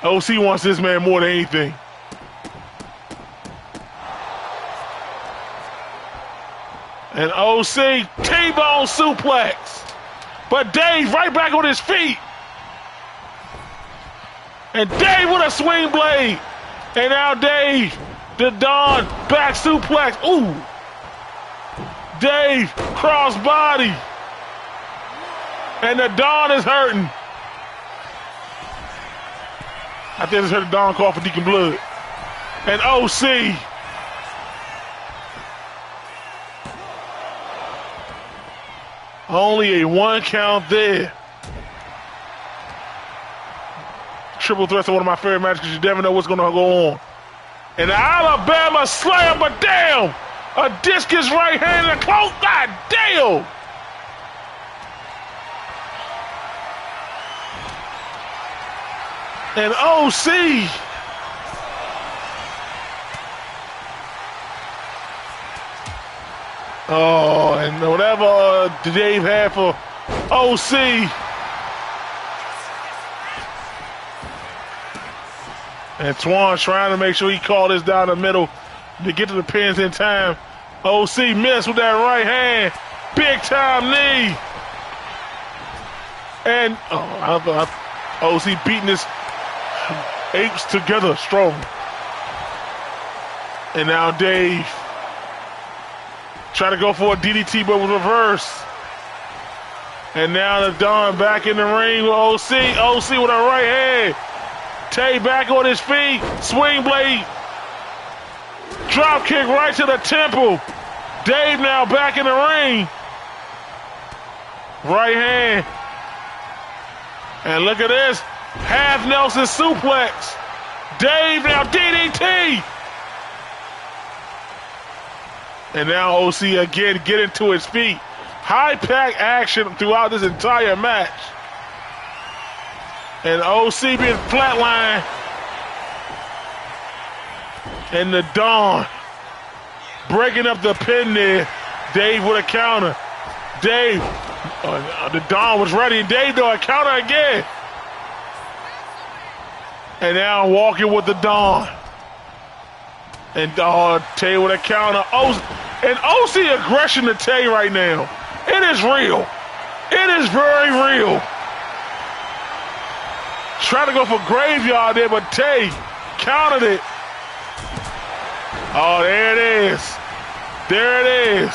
OC wants this man more than anything. And OC, T-bone suplex. But Dave right back on his feet. And Dave with a swing blade. And now Dave, the Don, back suplex. Ooh. Dave, cross body. And the Don is hurting. I think I just heard the Don call for Deacon Blood. And OC. Only a 1 count there. Triple threats are one of my favorite matches because you never know what's going to go on. And the Alabama slam, but damn! A discus right hand and a close. God damn. And OC. Oh, and whatever Dave had for OC. And Twan trying to make sure he called this down the middle to get to the pins in time. OC missed with that right hand. Big time knee. And OC beating his apes together strong. And now Dave trying to go for a DDT but was reversed. And now the Don back in the ring with OC. OC with a right hand. Tay back on his feet. Swing blade. Drop kick right to the temple. Dave now back in the ring. Right hand. And look at this. Half Nelson suplex. Dave now DDT. And now OC again getting to his feet. High pack action throughout this entire match. And OC being flatlined. And the Dawn breaking up the pin there. Dave with a counter. Dave, the Dawn was ready. Dave doing a counter again. And now walking with the Dawn. And Tay with a counter. And OC aggression to Tay right now. It is real. It is very real. Trying to go for graveyard there, but Tay countered it. Oh, there it is. There it is.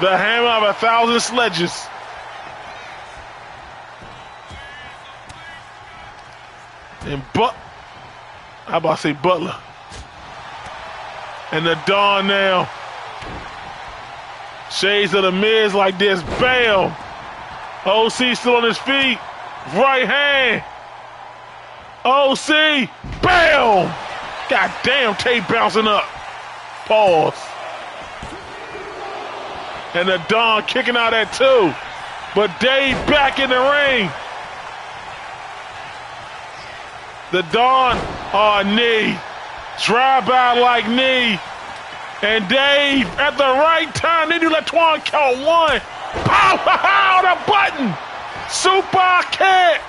The hammer of 1,000 sledges. And how about to say Butler? And the Dawn now. Shades of the Miz like this. Bam. OC still on his feet. Right hand. OC. Bam. God damn, Tay bouncing up. Pause. And the Dawn kicking out at 2. But Dave back in the ring. The Dawn, knee. Drive by like knee. And Dave at the right time. Then you let Twan count 1. Pow, pow, the button. Super kick.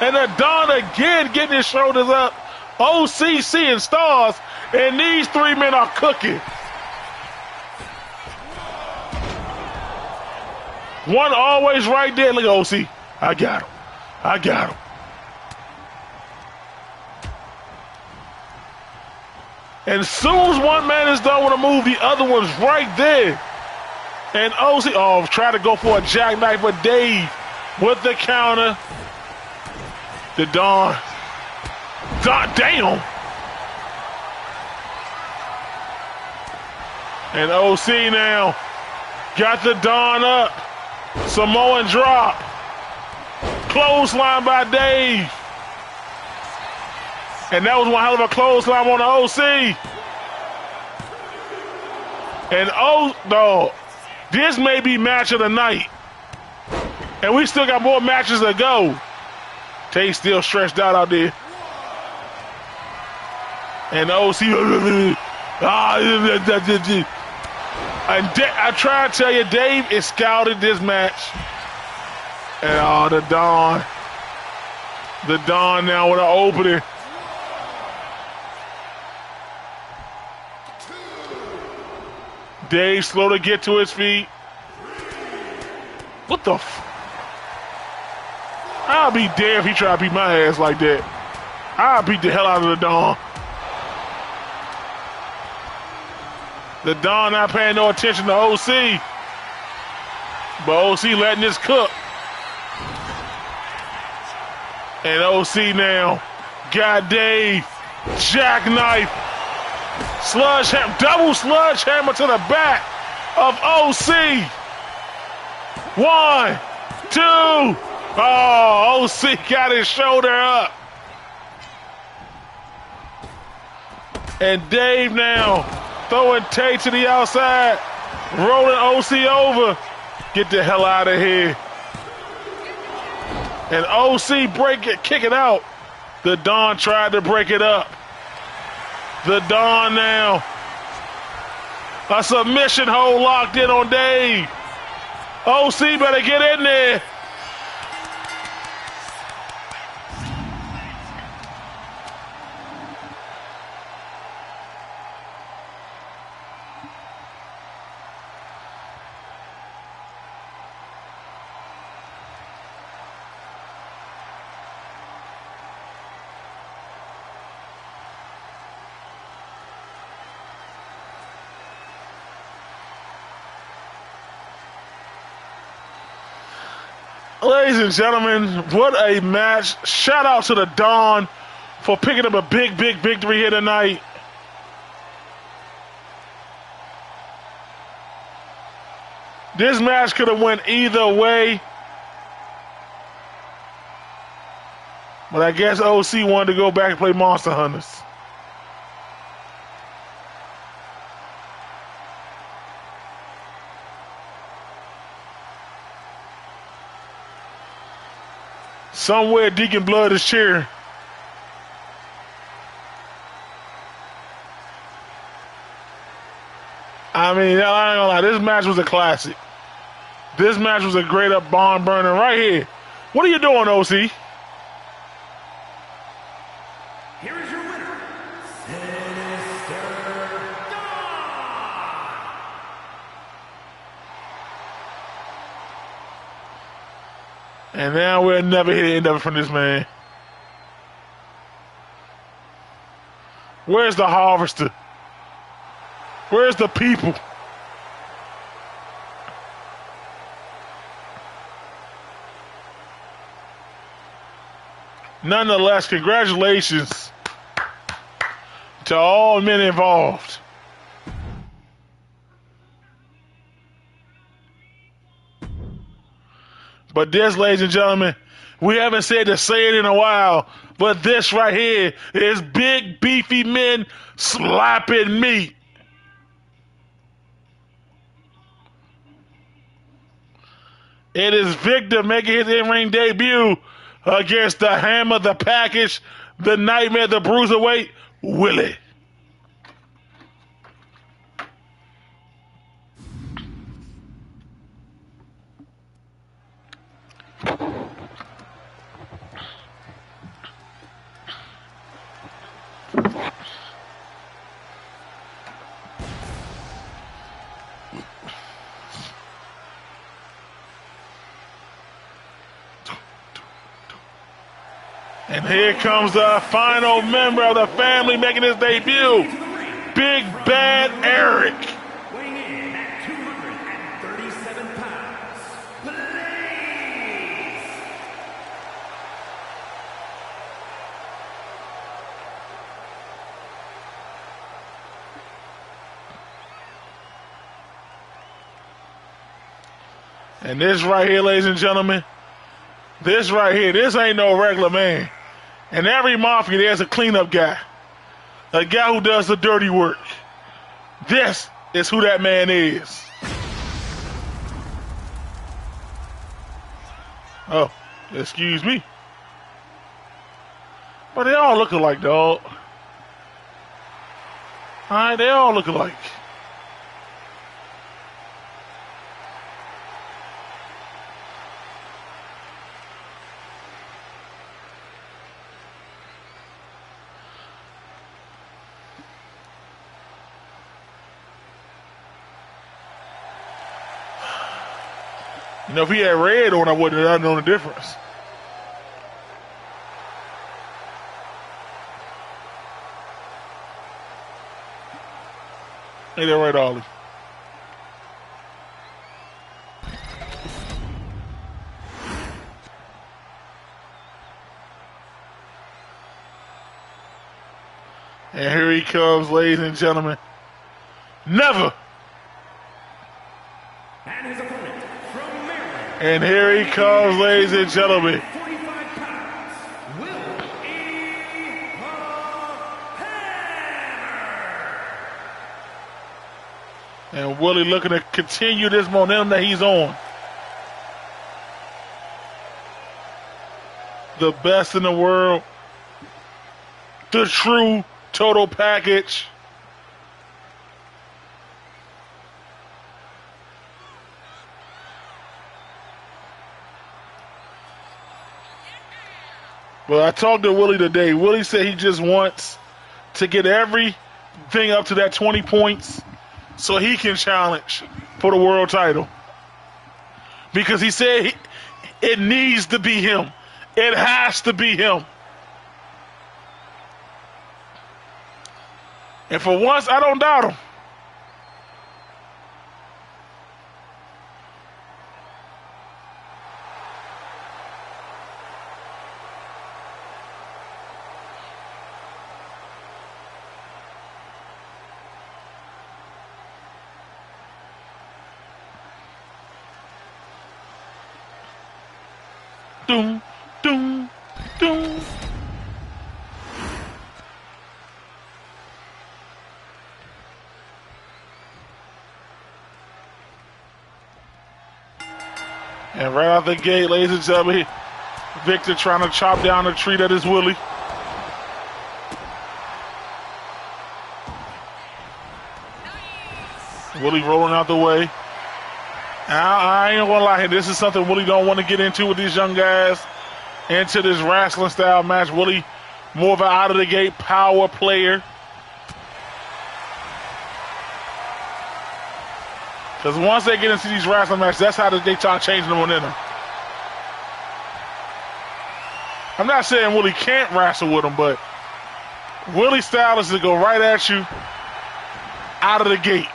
And the Dawn again getting his shoulders up. OC seeing stars. And these 3 men are cooking. One always right there. Look at OC. I got him. I got him. And as soon as one man is done with a move, the other one's right there. And OC, try to go for a jackknife, but Dave with the counter. The Dawn. Damn. And OC now got the Dawn up. Samoan drop. Clothesline by Dave. And that was one hell of a clothesline on the OC. And this may be match of the night. And we still got more matches to go. Tay still stretched out there. And OC. And I try to tell you, Dave is scouted this match. And the Dawn. The Dawn now with an opening. Dave slow to get to his feet. What the I'll be damned if he try to beat my ass like that. I'll beat the hell out of the Dawn. The Dawn not paying no attention to OC. But OC letting this cook. And OC now got Dave. Jackknife. Double sledgehammer to the back of OC. 1, 2. Oh, OC got his shoulder up. And Dave now throwing Tate to the outside. Rolling OC over. Get the hell out of here. And OC kick it out. The Don tried to break it up. The Don now. A submission hold locked in on Dave. OC better get in there. Ladies and gentlemen, what a match. Shout out to the Don for picking up a big victory here tonight. This match could have went either way. But I guess OC wanted to go back and play Monster Hunters. Somewhere Deacon Blood is cheering. I mean, I ain't gonna lie, this match was a classic. This match was a great up barn burner right here. What are you doing, OC? Here is your winner, Sinister Don. And now we'll never hit the end of it from this man. Where's the harvester? Where's the people? Nonetheless, congratulations to all men involved. But this, ladies and gentlemen, we haven't said to say it in a while, but this right here is big, beefy men slapping meat. It is Victor making his in-ring debut against the Hammer, the Package, the Nightmare, the Bruiserweight, Willie. And here comes the final member of the family making his debut, Big Bad Eric. Weighing in at 237 pounds, Blaze. And this right here, ladies and gentlemen, this right here, this ain't no regular man. In every mafia, there's a cleanup guy. A guy who does the dirty work. This is who that man is. Oh, excuse me. But they all look alike, dog. Alright, they all look alike. You know, if he had red on, I wouldn't have known the difference. Ain't that right, Ollie? And here he comes, ladies and gentlemen. Never. And his opponent from Maryland. And here he comes, ladies and gentlemen. 45 pounds, Will E. Hammer. And Willie looking to continue this momentum that he's on. The best in the world. The true total package. Well, I talked to Willie today. Willie said he just wants to get everything up to that 20 points so he can challenge for the world title. Because he said it needs to be him. It has to be him. And for once, I don't doubt him. Doom, doom, doom. And right out the gate, ladies and gentlemen, Victor trying to chop down the tree that is Willie. Willie rolling out the way. Now, I ain't gonna lie here. This is something Willie don't want to get into with these young guys. Into this wrestling style match. Willie, more of an out of the gate power player. Because once they get into these wrestling matches, that's how they try to change the momentum. I'm not saying Willie can't wrestle with them, but Willie's style is to go right at you out of the gate.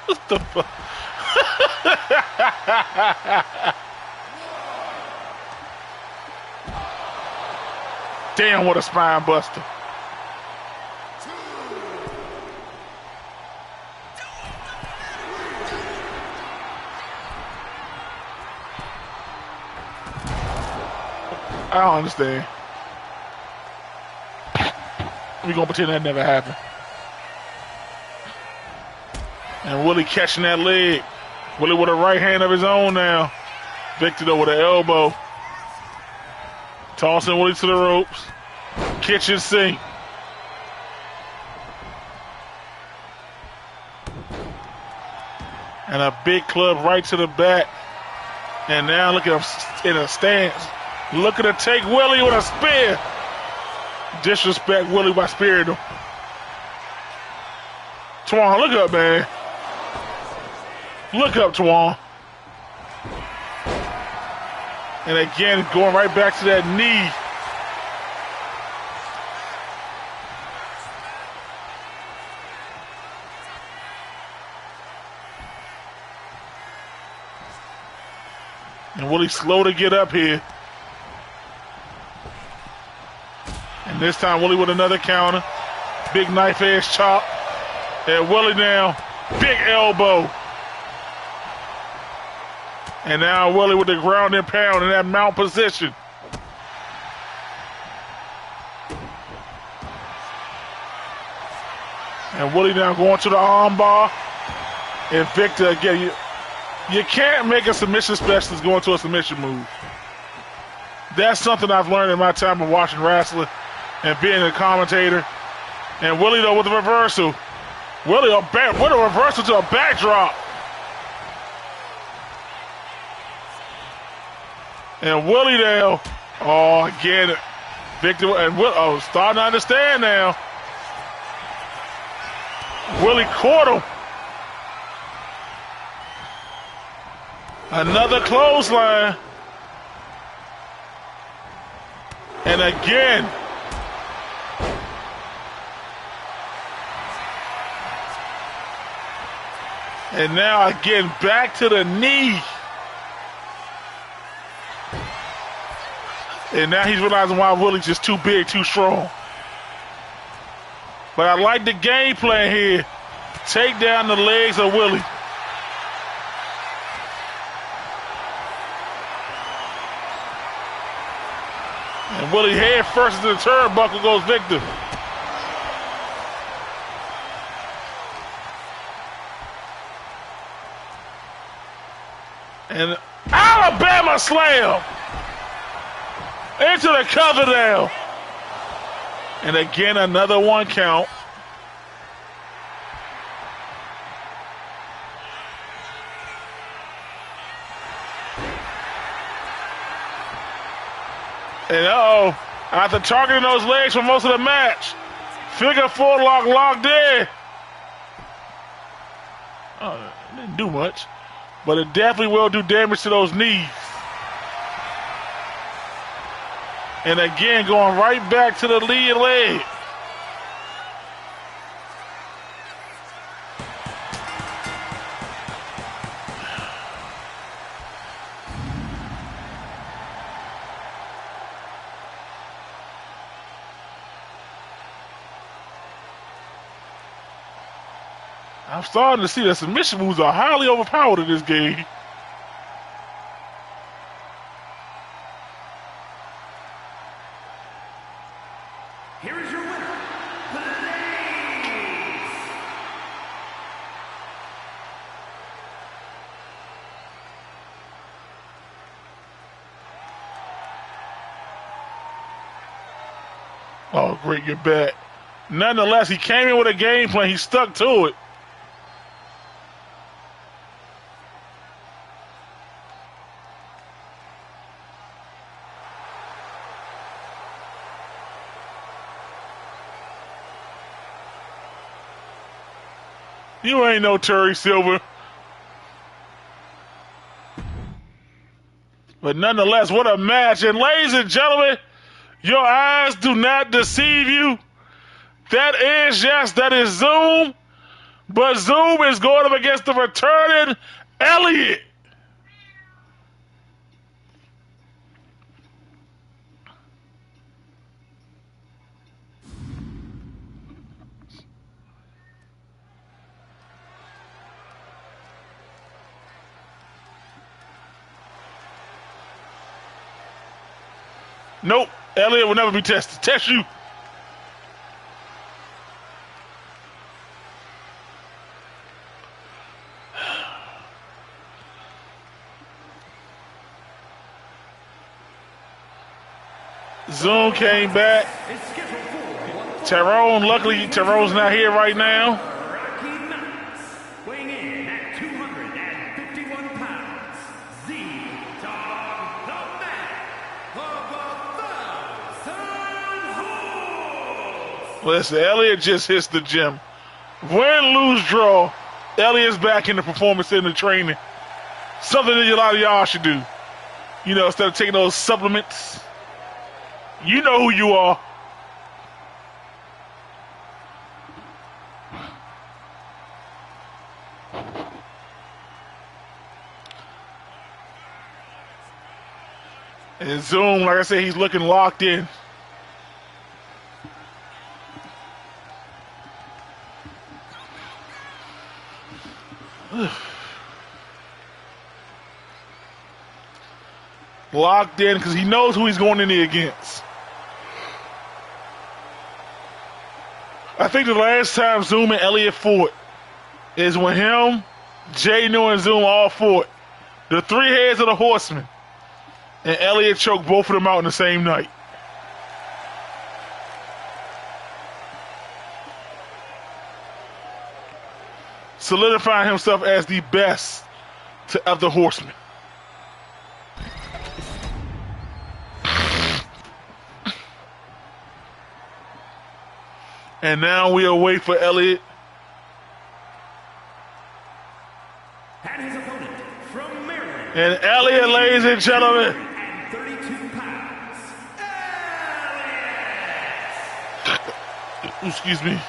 What the fuck? Damn, what a spine buster. I don't understand. We're going to pretend that never happened. And Willie catching that leg. Willie with a right hand of his own now. Victor though with an elbow. Tossing Willie to the ropes. Kitchen sink. And a big club right to the back. And now look at him in a stance. Looking to take Willie with a spear. Disrespect Willie by spearing him. Twan, look up, man. Look up, Twan. And again, going right back to that knee. And Willie slow to get up here. And this time Willie with another counter. Big knife edge chop. And Willie now, big elbow. And now Willie with the ground and pound in that mount position. And Willie now going to the arm bar. And Victor again, you can't make a submission specialist go into a submission move. That's something I've learned in my time of watching wrestling and being a commentator. And Willie though with the reversal. Willie with a reversal to a backdrop. And Willie now, oh, again, Victor, and Will, starting to understand now. Willie caught him. Another clothesline. And again. And now again, back to the knee. And now he's realizing why Willie's just too big, too strong. But I like the game plan here. Take down the legs of Willie. And Willie head first into the turnbuckle goes Victor. And Alabama slam into the cover now. And again, another 1 count. And after targeting those legs for most of the match, figure 4 locked in. Oh, it didn't do much, but it definitely will do damage to those knees. And again, going right back to the lead leg. I'm starting to see that submission moves are highly overpowered in this game. Here is your winner, Blaze. Oh, great, get back. Nonetheless, he came in with a game plan. He stuck to it. You ain't no Terry Silver. But nonetheless, what a match. And ladies and gentlemen, your eyes do not deceive you. That is Zoom. But Zoom is going up against the returning Elliott. Nope, Elliott will never be tested. Test you. Zoom came back. Tyrone, luckily Tyrone's not here right now. Weighing in at 251 pounds, Z-Dog, the man of 1,000 holds. Listen, Elliott just hits the gym. Win, lose, draw. Elliott's back in the performance in the training. Something that a lot of y'all should do. You know, instead of taking those supplements. You know who you are. And Zoom, like I said, he's looking locked in. Locked in because he knows who he's going in there against. I think the last time Zoom and Elliott fought is when him, Jay New, and Zoom all fought. The 3 heads of the Horsemen. And Elliott choked both of them out in the same night. Solidifying himself as the best of the Horsemen. And now we'll wait for Elliott. And his opponent from Maryland. And Elliott, ladies and gentlemen. 32 pounds, Elliott. Excuse me.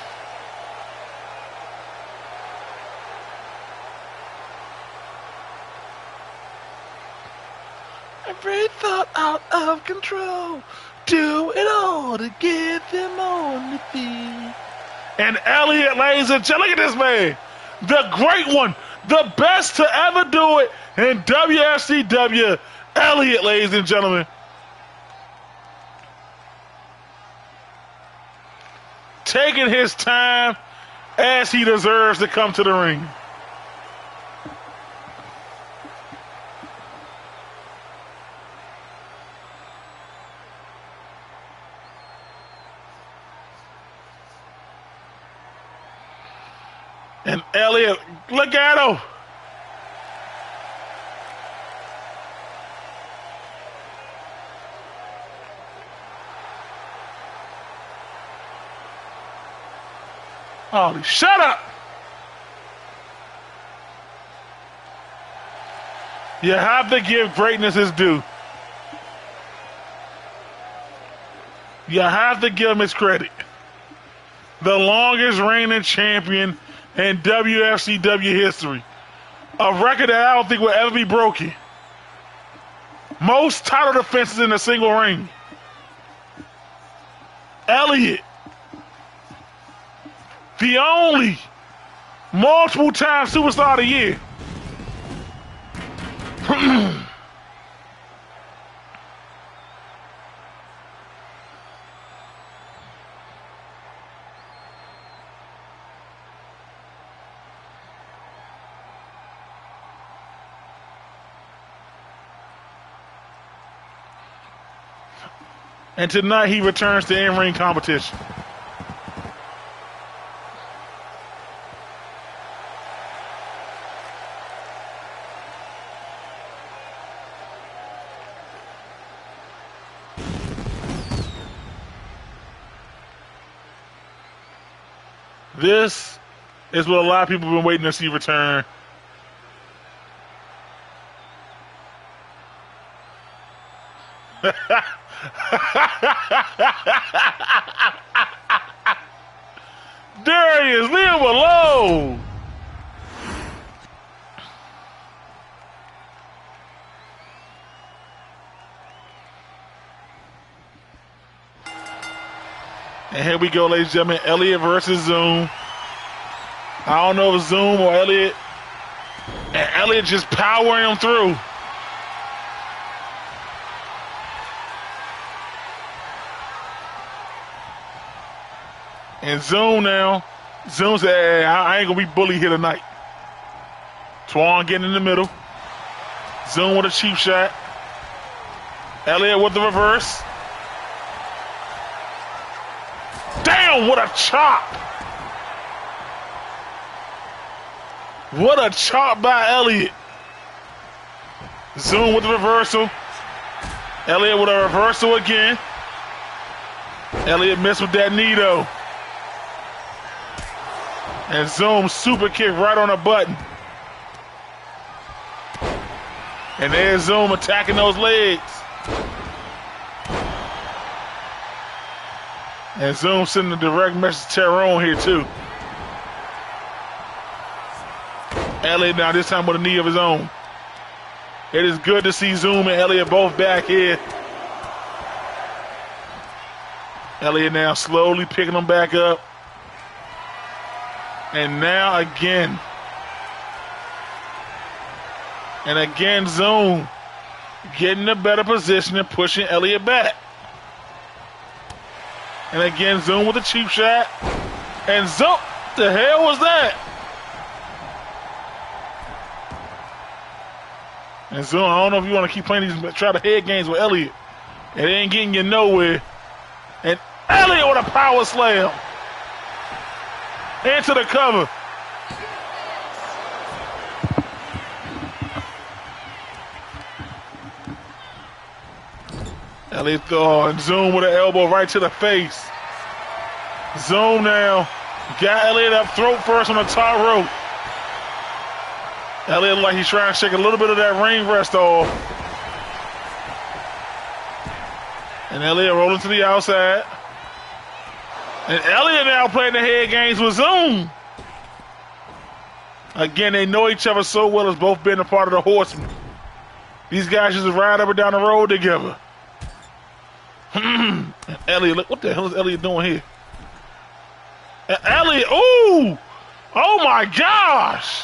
Every thought out of control. Do it all to get them on the feet. And Elliott, ladies and gentlemen, look at this man. The great one. The best to ever do it in WFCW. Elliott, ladies and gentlemen. taking his time as he deserves to come to the ring. And Elliott, look at him. Ollie, shut up. You have to give greatness his due. You have to give him his credit. The longest reigning champion in WFCW history. A record that I don't think will ever be broken. Most title defenses in a single ring. Elliott, the only multiple-time superstar of the year. And tonight he returns to in-ring competition. This is what a lot of people have been waiting to see return. There he is, leave him alone. And here we go, ladies and gentlemen, Elliott versus Zoom. I don't know if Zoom or Elliott. And Elliott just powering him through. And Zoom now. Zoom said, hey, I ain't going to be bullied here tonight. Twan getting in the middle. Zoom with a cheap shot. Elliott with the reverse. Damn, what a chop. What a chop by Elliott. Zoom with the reversal. Elliott with a reversal again. Elliott missed with that knee though. And Zoom super kick right on the button. And there's Zoom attacking those legs. And Zoom sending a direct message to Tyrone here too. Elliott now this time with a knee of his own. It is good to see Zoom and Elliott both back here. Elliott now slowly picking them back up. And now again. And again Zoom getting a better position and pushing Elliott back. And again Zoom with a cheap shot. And Zoom, the hell was that? And Zoom, I don't know if you want to keep playing these try to head games with Elliott. It ain't getting you nowhere. And Elliott with a power slam. Into the cover. Elliott and Zoom with an elbow right to the face. Zoom now. Got Elliott up throat first on the top rope. Elliott like he's trying to shake a little bit of that ring rest off. And Elliott rolling to the outside. And Elliott now playing the head games with Zoom. Again, they know each other so well as both being a part of the Horsemen. These guys just ride up and down the road together. And Elliott, look, what the hell is Elliott doing here? And Elliott, ooh! Oh my gosh!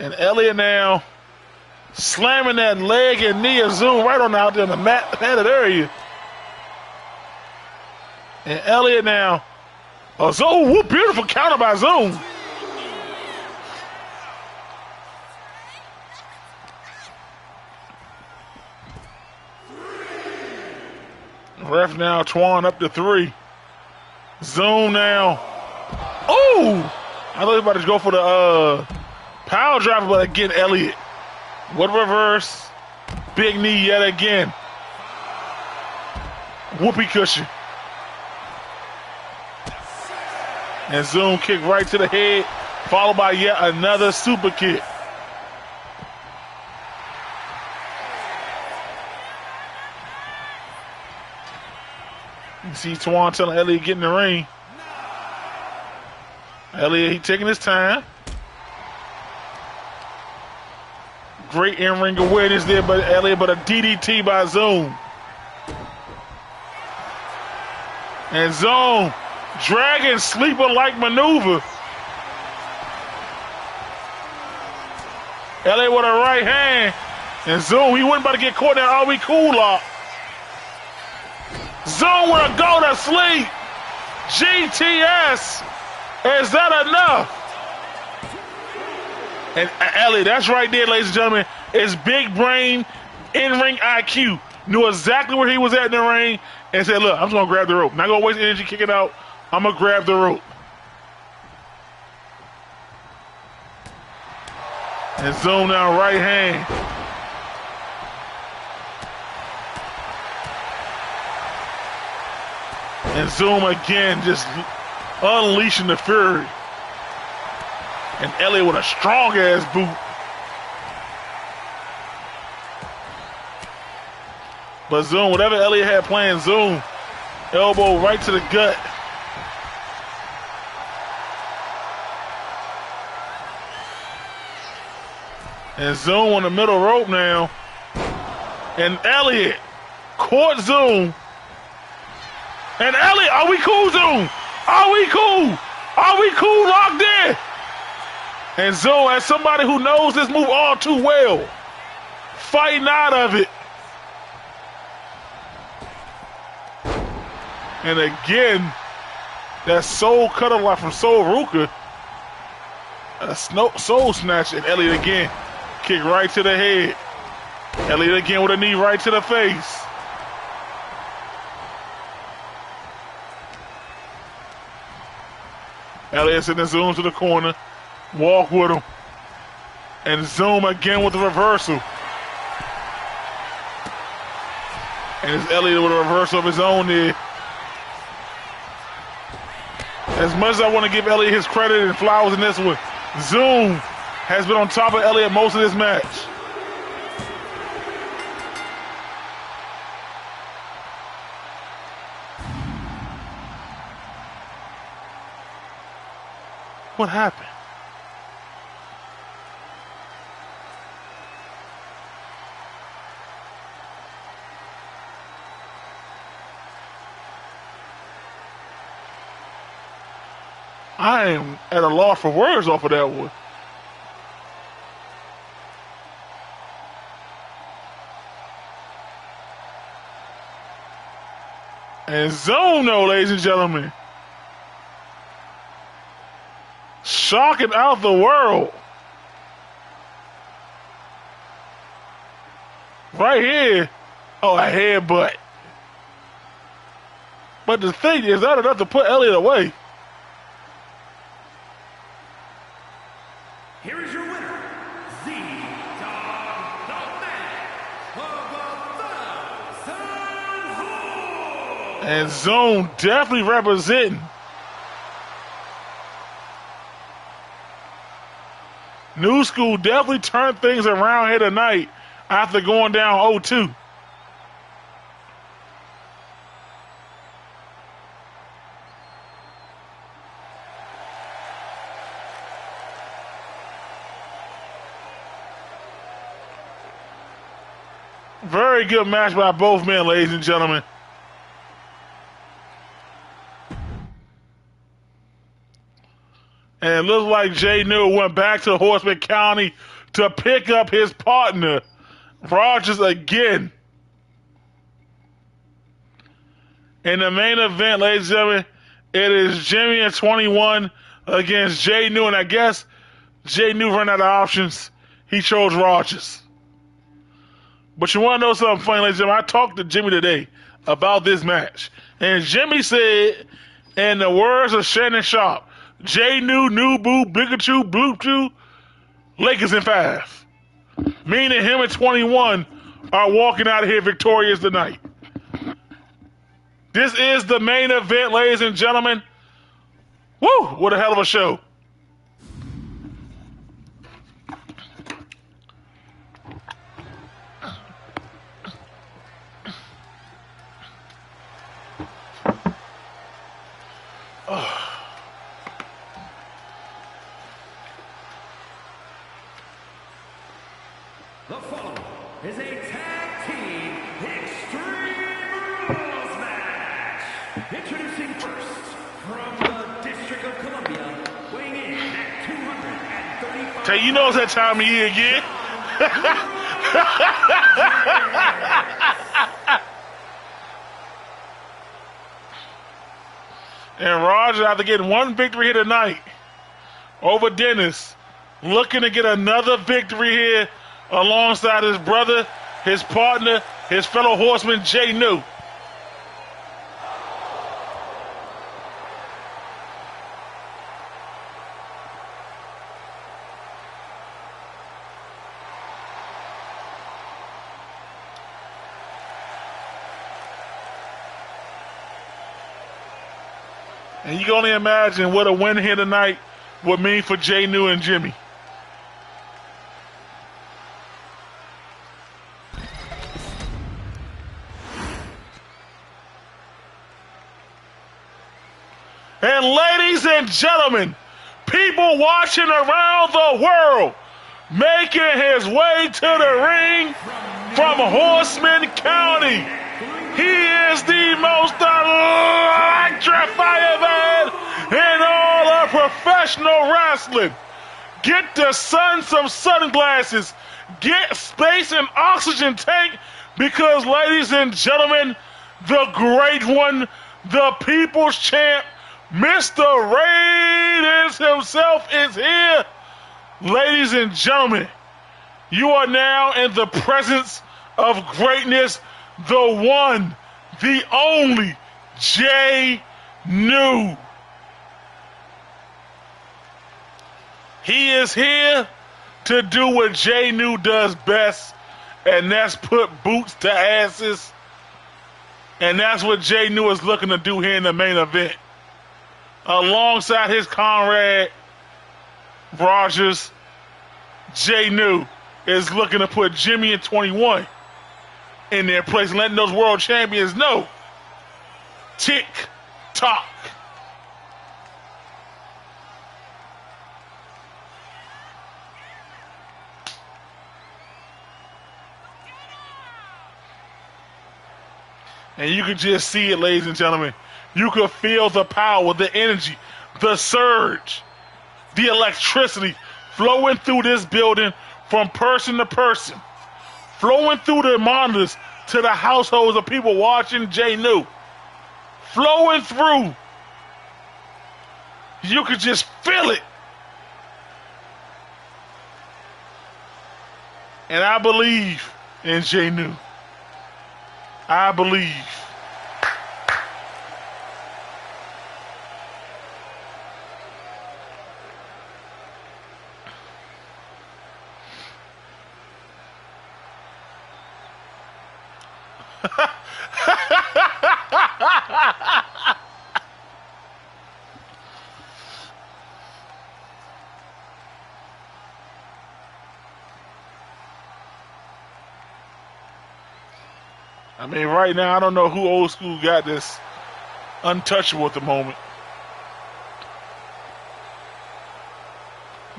And Elliott now Slamming that leg and knee of Zoom right on out there in the padded area. And Elliott now. Oh, Zoom, whoop, beautiful counter by Zoom. Ref now, Twan up to 3. Zoom now. Oh! I thought he was about to go for the power driver, but again, Elliott. What reverse? Big knee yet again. Whoopee cushion. And Zoom kick right to the head, followed by yet another super kick. You see Twan telling Elliott get in the ring. Elliott, he taking his time. Great in-ring awareness there by Elliott, but a DDT by Zoom. And Zoom, dragon sleeper-like maneuver. Elliott with a right hand. And Zoom, he wasn't about to get caught in that Are We Cool lock. Zoom with a go to sleep. GTS. Is that enough? And Elliott, that's right there, ladies and gentlemen, is big brain, in-ring IQ. Knew exactly where he was at in the ring and said, look, I'm just going to grab the rope. Not going to waste energy kicking out. I'm going to grab the rope. And Zoom now right hand. And Zoom again, just unleashing the fury. And Elliott with a strong-ass boot. But Zoom, whatever Elliott had planned, Zoom, elbow right to the gut. And Zoom on the middle rope now. And Elliott caught Zoom. And Elliott, are we cool, Zoom? Are we cool? Are we cool locked in? And Zoom, as somebody who knows this move all too well, fighting out of it. And again, that soul cutter lock from Soul Ruka. A soul snatch, and Elliott again. Kick right to the head. Elliott again with a knee right to the face. Elliott sending Zoom to the corner. Walk with him. And Zoom again with the reversal. And it's Elliott with a reversal of his own there. As much as I want to give Elliott his credit and flowers in this one, Zoom has been on top of Elliott most of this match. What happened? I am at a loss for words off of that one. And Zoom, though, ladies and gentlemen. Shocking out the world. Right here. Oh, a headbutt. But the thing is, that enough to put Elliott away. Here is your winner, Z-Dog, the man of 1,000 Hole. And Zoom definitely representing. New School definitely turned things around here tonight after going down 0-2. Very good match by both men, ladies and gentlemen. And it looks like Jay Newell went back to Horseman County to pick up his partner, Rogers, again. In the main event, ladies and gentlemen, it is Jimmy at 21 against Jay New, and I guess Jay New ran out of options. He chose Rogers. But you want to know something funny, ladies and gentlemen? I talked to Jimmy today about this match, and Jimmy said, in the words of Shannon Sharp, Jay New, New Boo, Pikachu, Blue Chew, Lakers in 5. Meaning him and 21 are walking out of here victorious tonight. This is the main event, ladies and gentlemen. Woo! What a hell of a show. The following is a tag team Extreme Rules match. Introducing first, from the District of Columbia, weighing in at 235. Tell you know it's that time of year again. And Roger, after getting one victory here tonight over Dennis, looking to get another victory here alongside his brother, his partner, his fellow horseman, Jay New. And you can only imagine what a win here tonight would mean for Jay New and Jimmy. And ladies and gentlemen, people watching around the world, making his way to the ring from Horseman County. He is the most electrifying man in all of professional wrestling. Get the sun some sunglasses. Get space and oxygen tank because, ladies and gentlemen, the great one, the people's champ, Mr. Radiance himself is here. Ladies and gentlemen, you are now in the presence of greatness. The one, the only, Jay New. He is here to do what Jay New does best, and that's put boots to asses. And that's what Jay New is looking to do here in the main event. Alongside his comrade, Rogers, Jay New is looking to put Jimmy and 21 in their place and letting those world champions know. Tick tock. And you can just see it, ladies and gentlemen. You could feel the power, the energy, the surge, the electricity flowing through this building from person to person, flowing through the monitors to the households of people watching Jay New, flowing through. You could just feel it. And I believe in Jay New. I believe. I mean, right now, I don't know who old school got this untouchable at the moment.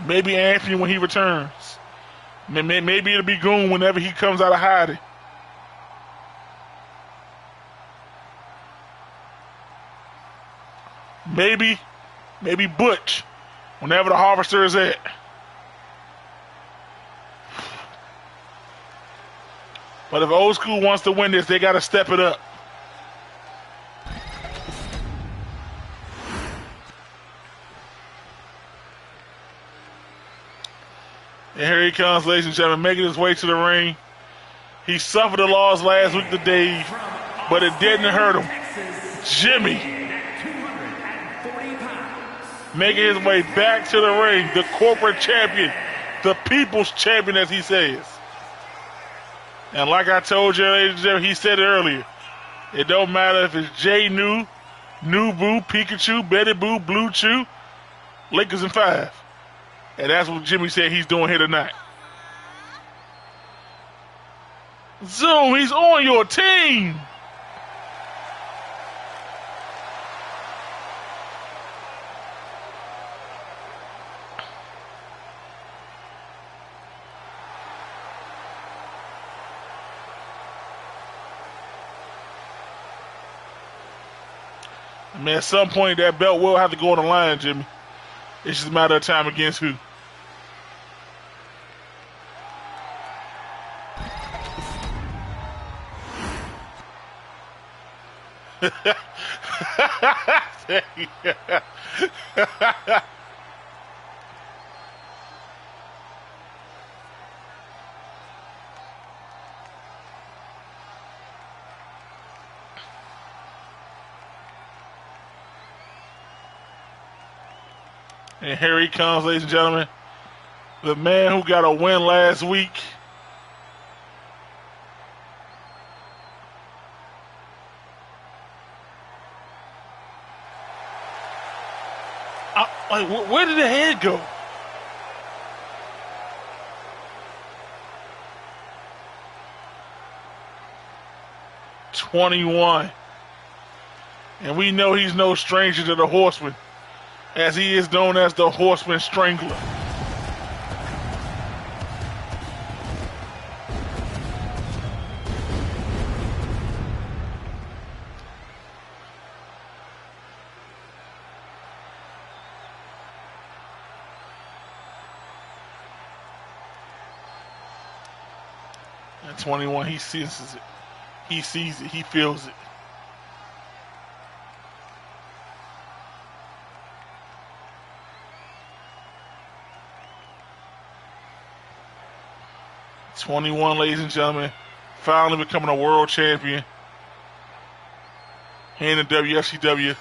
Maybe Anthony when he returns. Maybe it'll be Goon whenever he comes out of hiding. Maybe Butch whenever the Harvester is at. But if Old School wants to win this, they got to step it up. And here he comes, ladies and gentlemen, making his way to the ring. He suffered a loss last week to Dave, but it didn't hurt him. Jimmy making his way back to the ring, the corporate champion, the people's champion, as he says. And like I told you, ladies and gentlemen, he said it earlier. It don't matter if it's J New, New Boo, Pikachu, Betty Boo, Blue Chew, Lakers in 5. And that's what Jimmy said he's doing here tonight. Zoom, he's on your team. I mean, at some point that belt will have to go on the line, Jimmy. It's just a matter of time against who. And here he comes, ladies and gentlemen. The man who got a win last week. Where did the head go? $21. And we know he's no stranger to the Horseman, as he is known as the Horseman Strangler. At 21, he senses it. He sees it. He feels it. $21, ladies and gentlemen, finally becoming a world champion in the WFCW.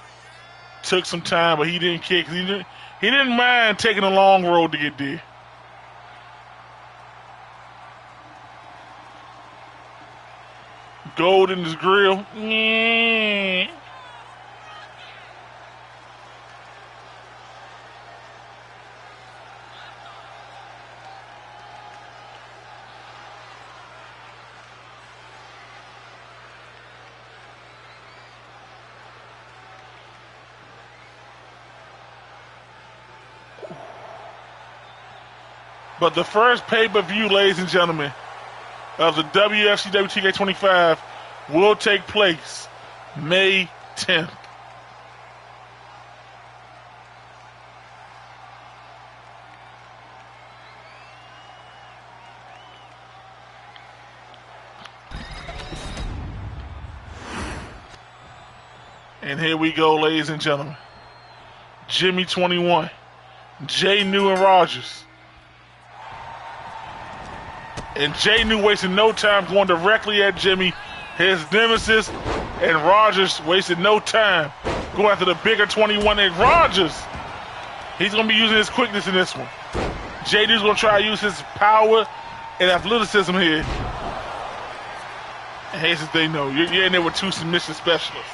Took some time, but he didn't kick. He didn't mind taking a long road to get there. Gold in his grill. Yeah. But the first pay-per-view, ladies and gentlemen, of the WFCW TK25 will take place May 10th. And here we go, ladies and gentlemen. Jimmy 21, Jay New and Rogers. And Jay New wasting no time going directly at Jimmy, his nemesis, and Rogers wasted no time going after the bigger 21. And Rogers, he's going to be using his quickness in this one. Jay New's going to try to use his power and athleticism here. And here's the thing, though. You're in there with two submission specialists.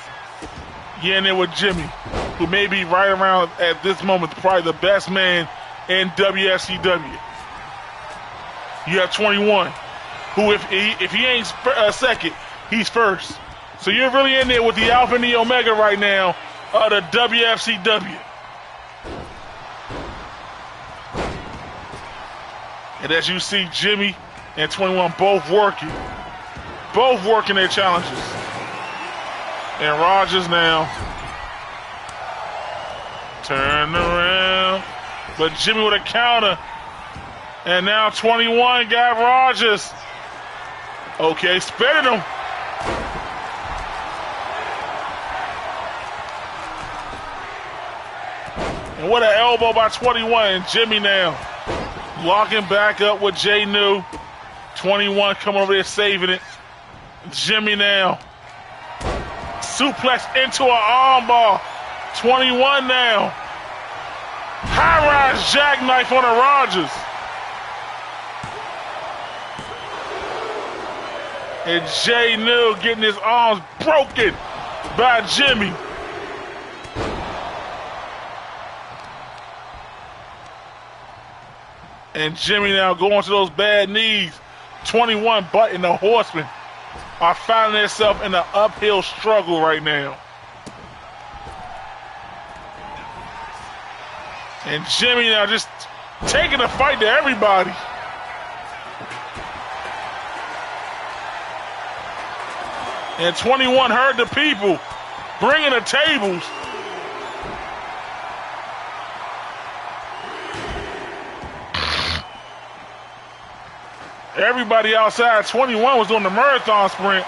You're in there with Jimmy, who may be right around at this moment probably the best man in WFCW. You have 21, who if he ain't second, he's first. So you're really in there with the Alpha and the Omega right now of the WFCW. And as you see, Jimmy and 21 both working their challenges. And Rogers now turn around, but Jimmy with a counter. And now 21 got Rogers. Okay, spinning him. And what an elbow by 21. And Jimmy now locking back up with Jay New. 21 coming over there saving it. Jimmy now. Suplex into an armbar. 21 now. High-rise jackknife on the Rogers. And Jay New getting his arms broken by Jimmy. And Jimmy now going to those bad knees. 21 and the Horsemen are finding themselves in an uphill struggle right now. And Jimmy now just taking the fight to everybody. And 21 heard the people, bringing the tables. Everybody outside, 21 was doing the marathon sprint.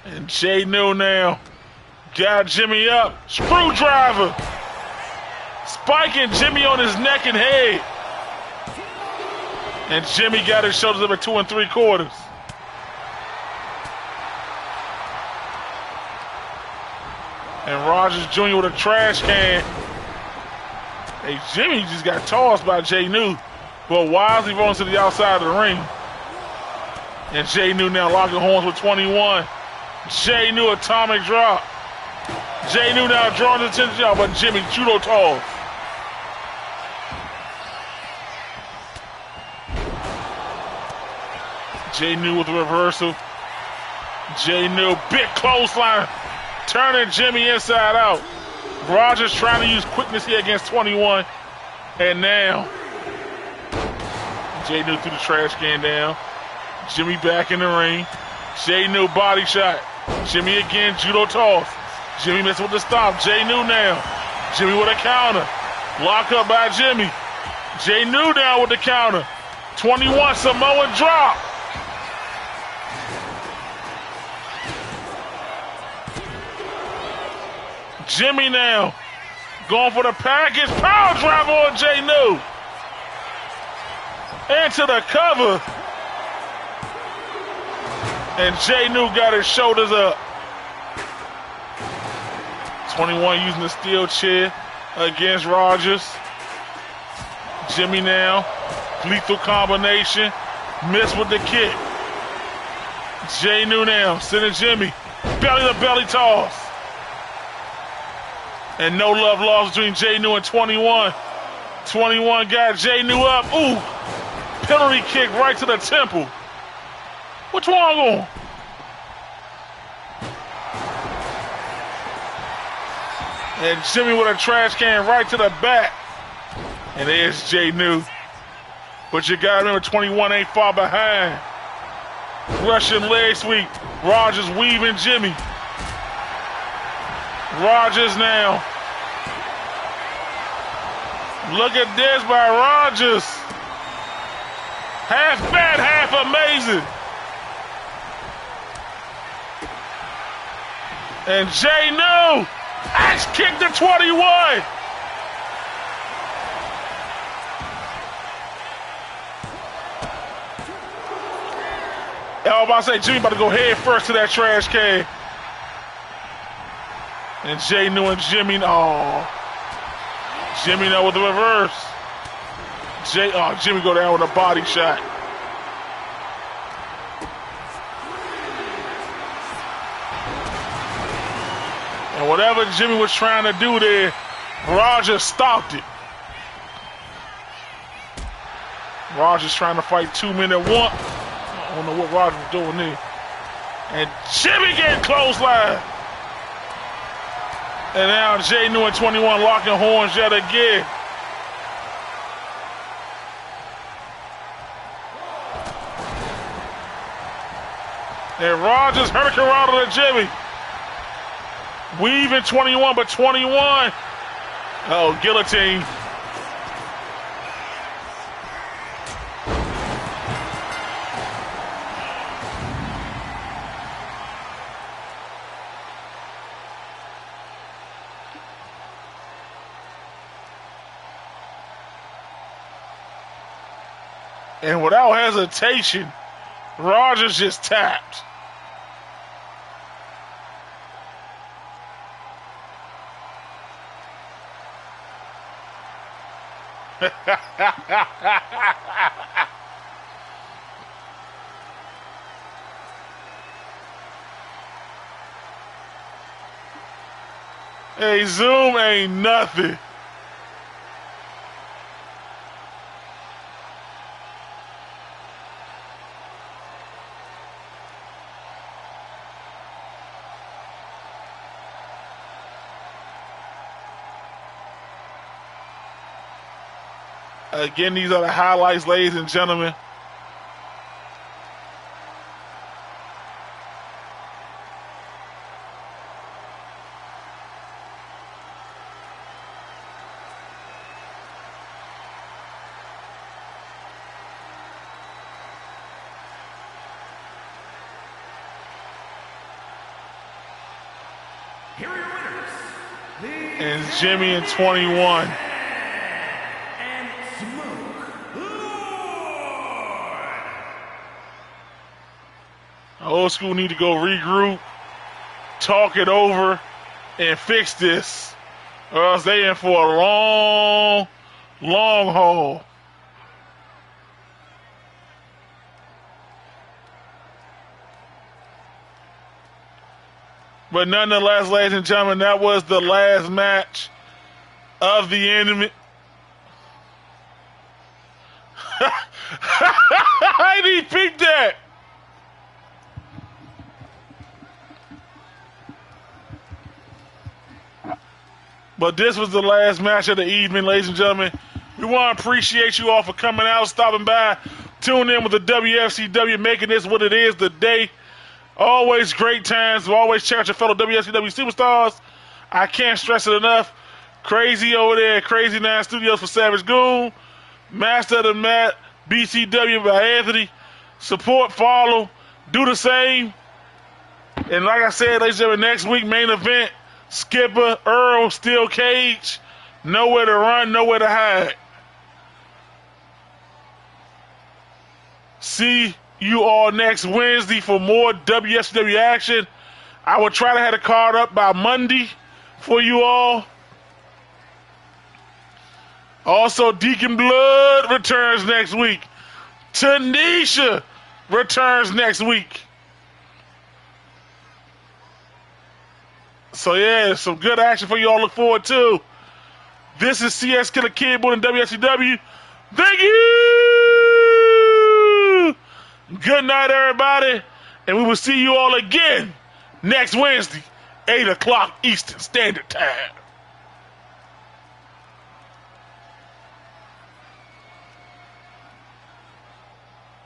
And Jay New now got Jimmy up. Screwdriver. Spiking Jimmy on his neck and head. And Jimmy got his shoulders up at 2 3/4. And Rogers Jr. with a trash can. Hey, Jimmy just got tossed by Jay New, but wisely rolling to the outside of the ring. And Jay New now locking horns with 21. Jay New atomic drop. Jay New now drawing his attention out, but Jimmy judo toss. Jay New with a reversal. Jay New, big clothesline. Turning Jimmy inside out. Rogers trying to use quickness here against 21. And now, Jay New threw the trash can down. Jimmy back in the ring. Jay New body shot. Jimmy again, judo toss. Jimmy missing with the stomp. Jay New now. Jimmy with a counter. Lock up by Jimmy. Jay New down with the counter. 21 Samoan drop. Jimmy now going for the package. Power driver on Jay New. Into the cover. And Jay New got his shoulders up. 21 using the steel chair against Rogers. Jimmy now. Lethal combination. Miss with the kick. Jay New now sending Jimmy. Belly to belly toss. And no love lost between Jay New and 21. 21 got Jay New up. Ooh. Penalty kick right to the temple. What's wrong with him? And Jimmy with a trash can right to the back. And there's Jay New. But you gotta remember 21 ain't far behind. Russian leg sweep. Rogers weaving Jimmy. Rogers now. Look at this by Rogers. Half bad, half amazing. And Jay New. Axe kick to 21. I was about to say, Jimmy about to go head first to that trash can. And Jay New and Jimmy, Jimmy now with the reverse. Jimmy go down with a body shot. And whatever Jimmy was trying to do there, Rogers stopped it. Rogers trying to fight 2 men at once. I don't know what Rogers was doing there. And Jimmy getting clothesline. And now Jay New and 21 locking horns yet again. And Rogers hurricane to Jimmy. Weaving 21, but 21 Oh, guillotine. And without hesitation, Rogers just tapped. Hey, Zoom ain't nothing. Again, these are the highlights, ladies and gentlemen. Here are your winners. And Jimmy in 21. Old school need to go regroup, talk it over, and fix this, or else they in for a long, long haul. But nonetheless, ladies and gentlemen, that was the last match of the enemy. I didn't pick that. But this was the last match of the evening, ladies and gentlemen. We want to appreciate you all for coming out, stopping by, tuning in with the WFCW, making this what it is today. Always great times. Always check out your fellow WFCW superstars. I can't stress it enough. Crazy over there at Crazy 9 Studios for Savage Goon. Master of the Mat, BCW by Anthony. Support, follow, do the same. And like I said, ladies and gentlemen, next week, main event. Skipper, Earl, Steel Cage, nowhere to run, nowhere to hide. See you all next Wednesday for more WSW action. I will try to have the card up by Monday for you all. Also, Deacon Blood returns next week. Tanisha returns next week. So yeah, some good action for you all to look forward to. This is CS Killer Kid Bull and WSCW. Thank you! Good night, everybody. And we will see you all again next Wednesday, 8 o'clock Eastern Standard Time.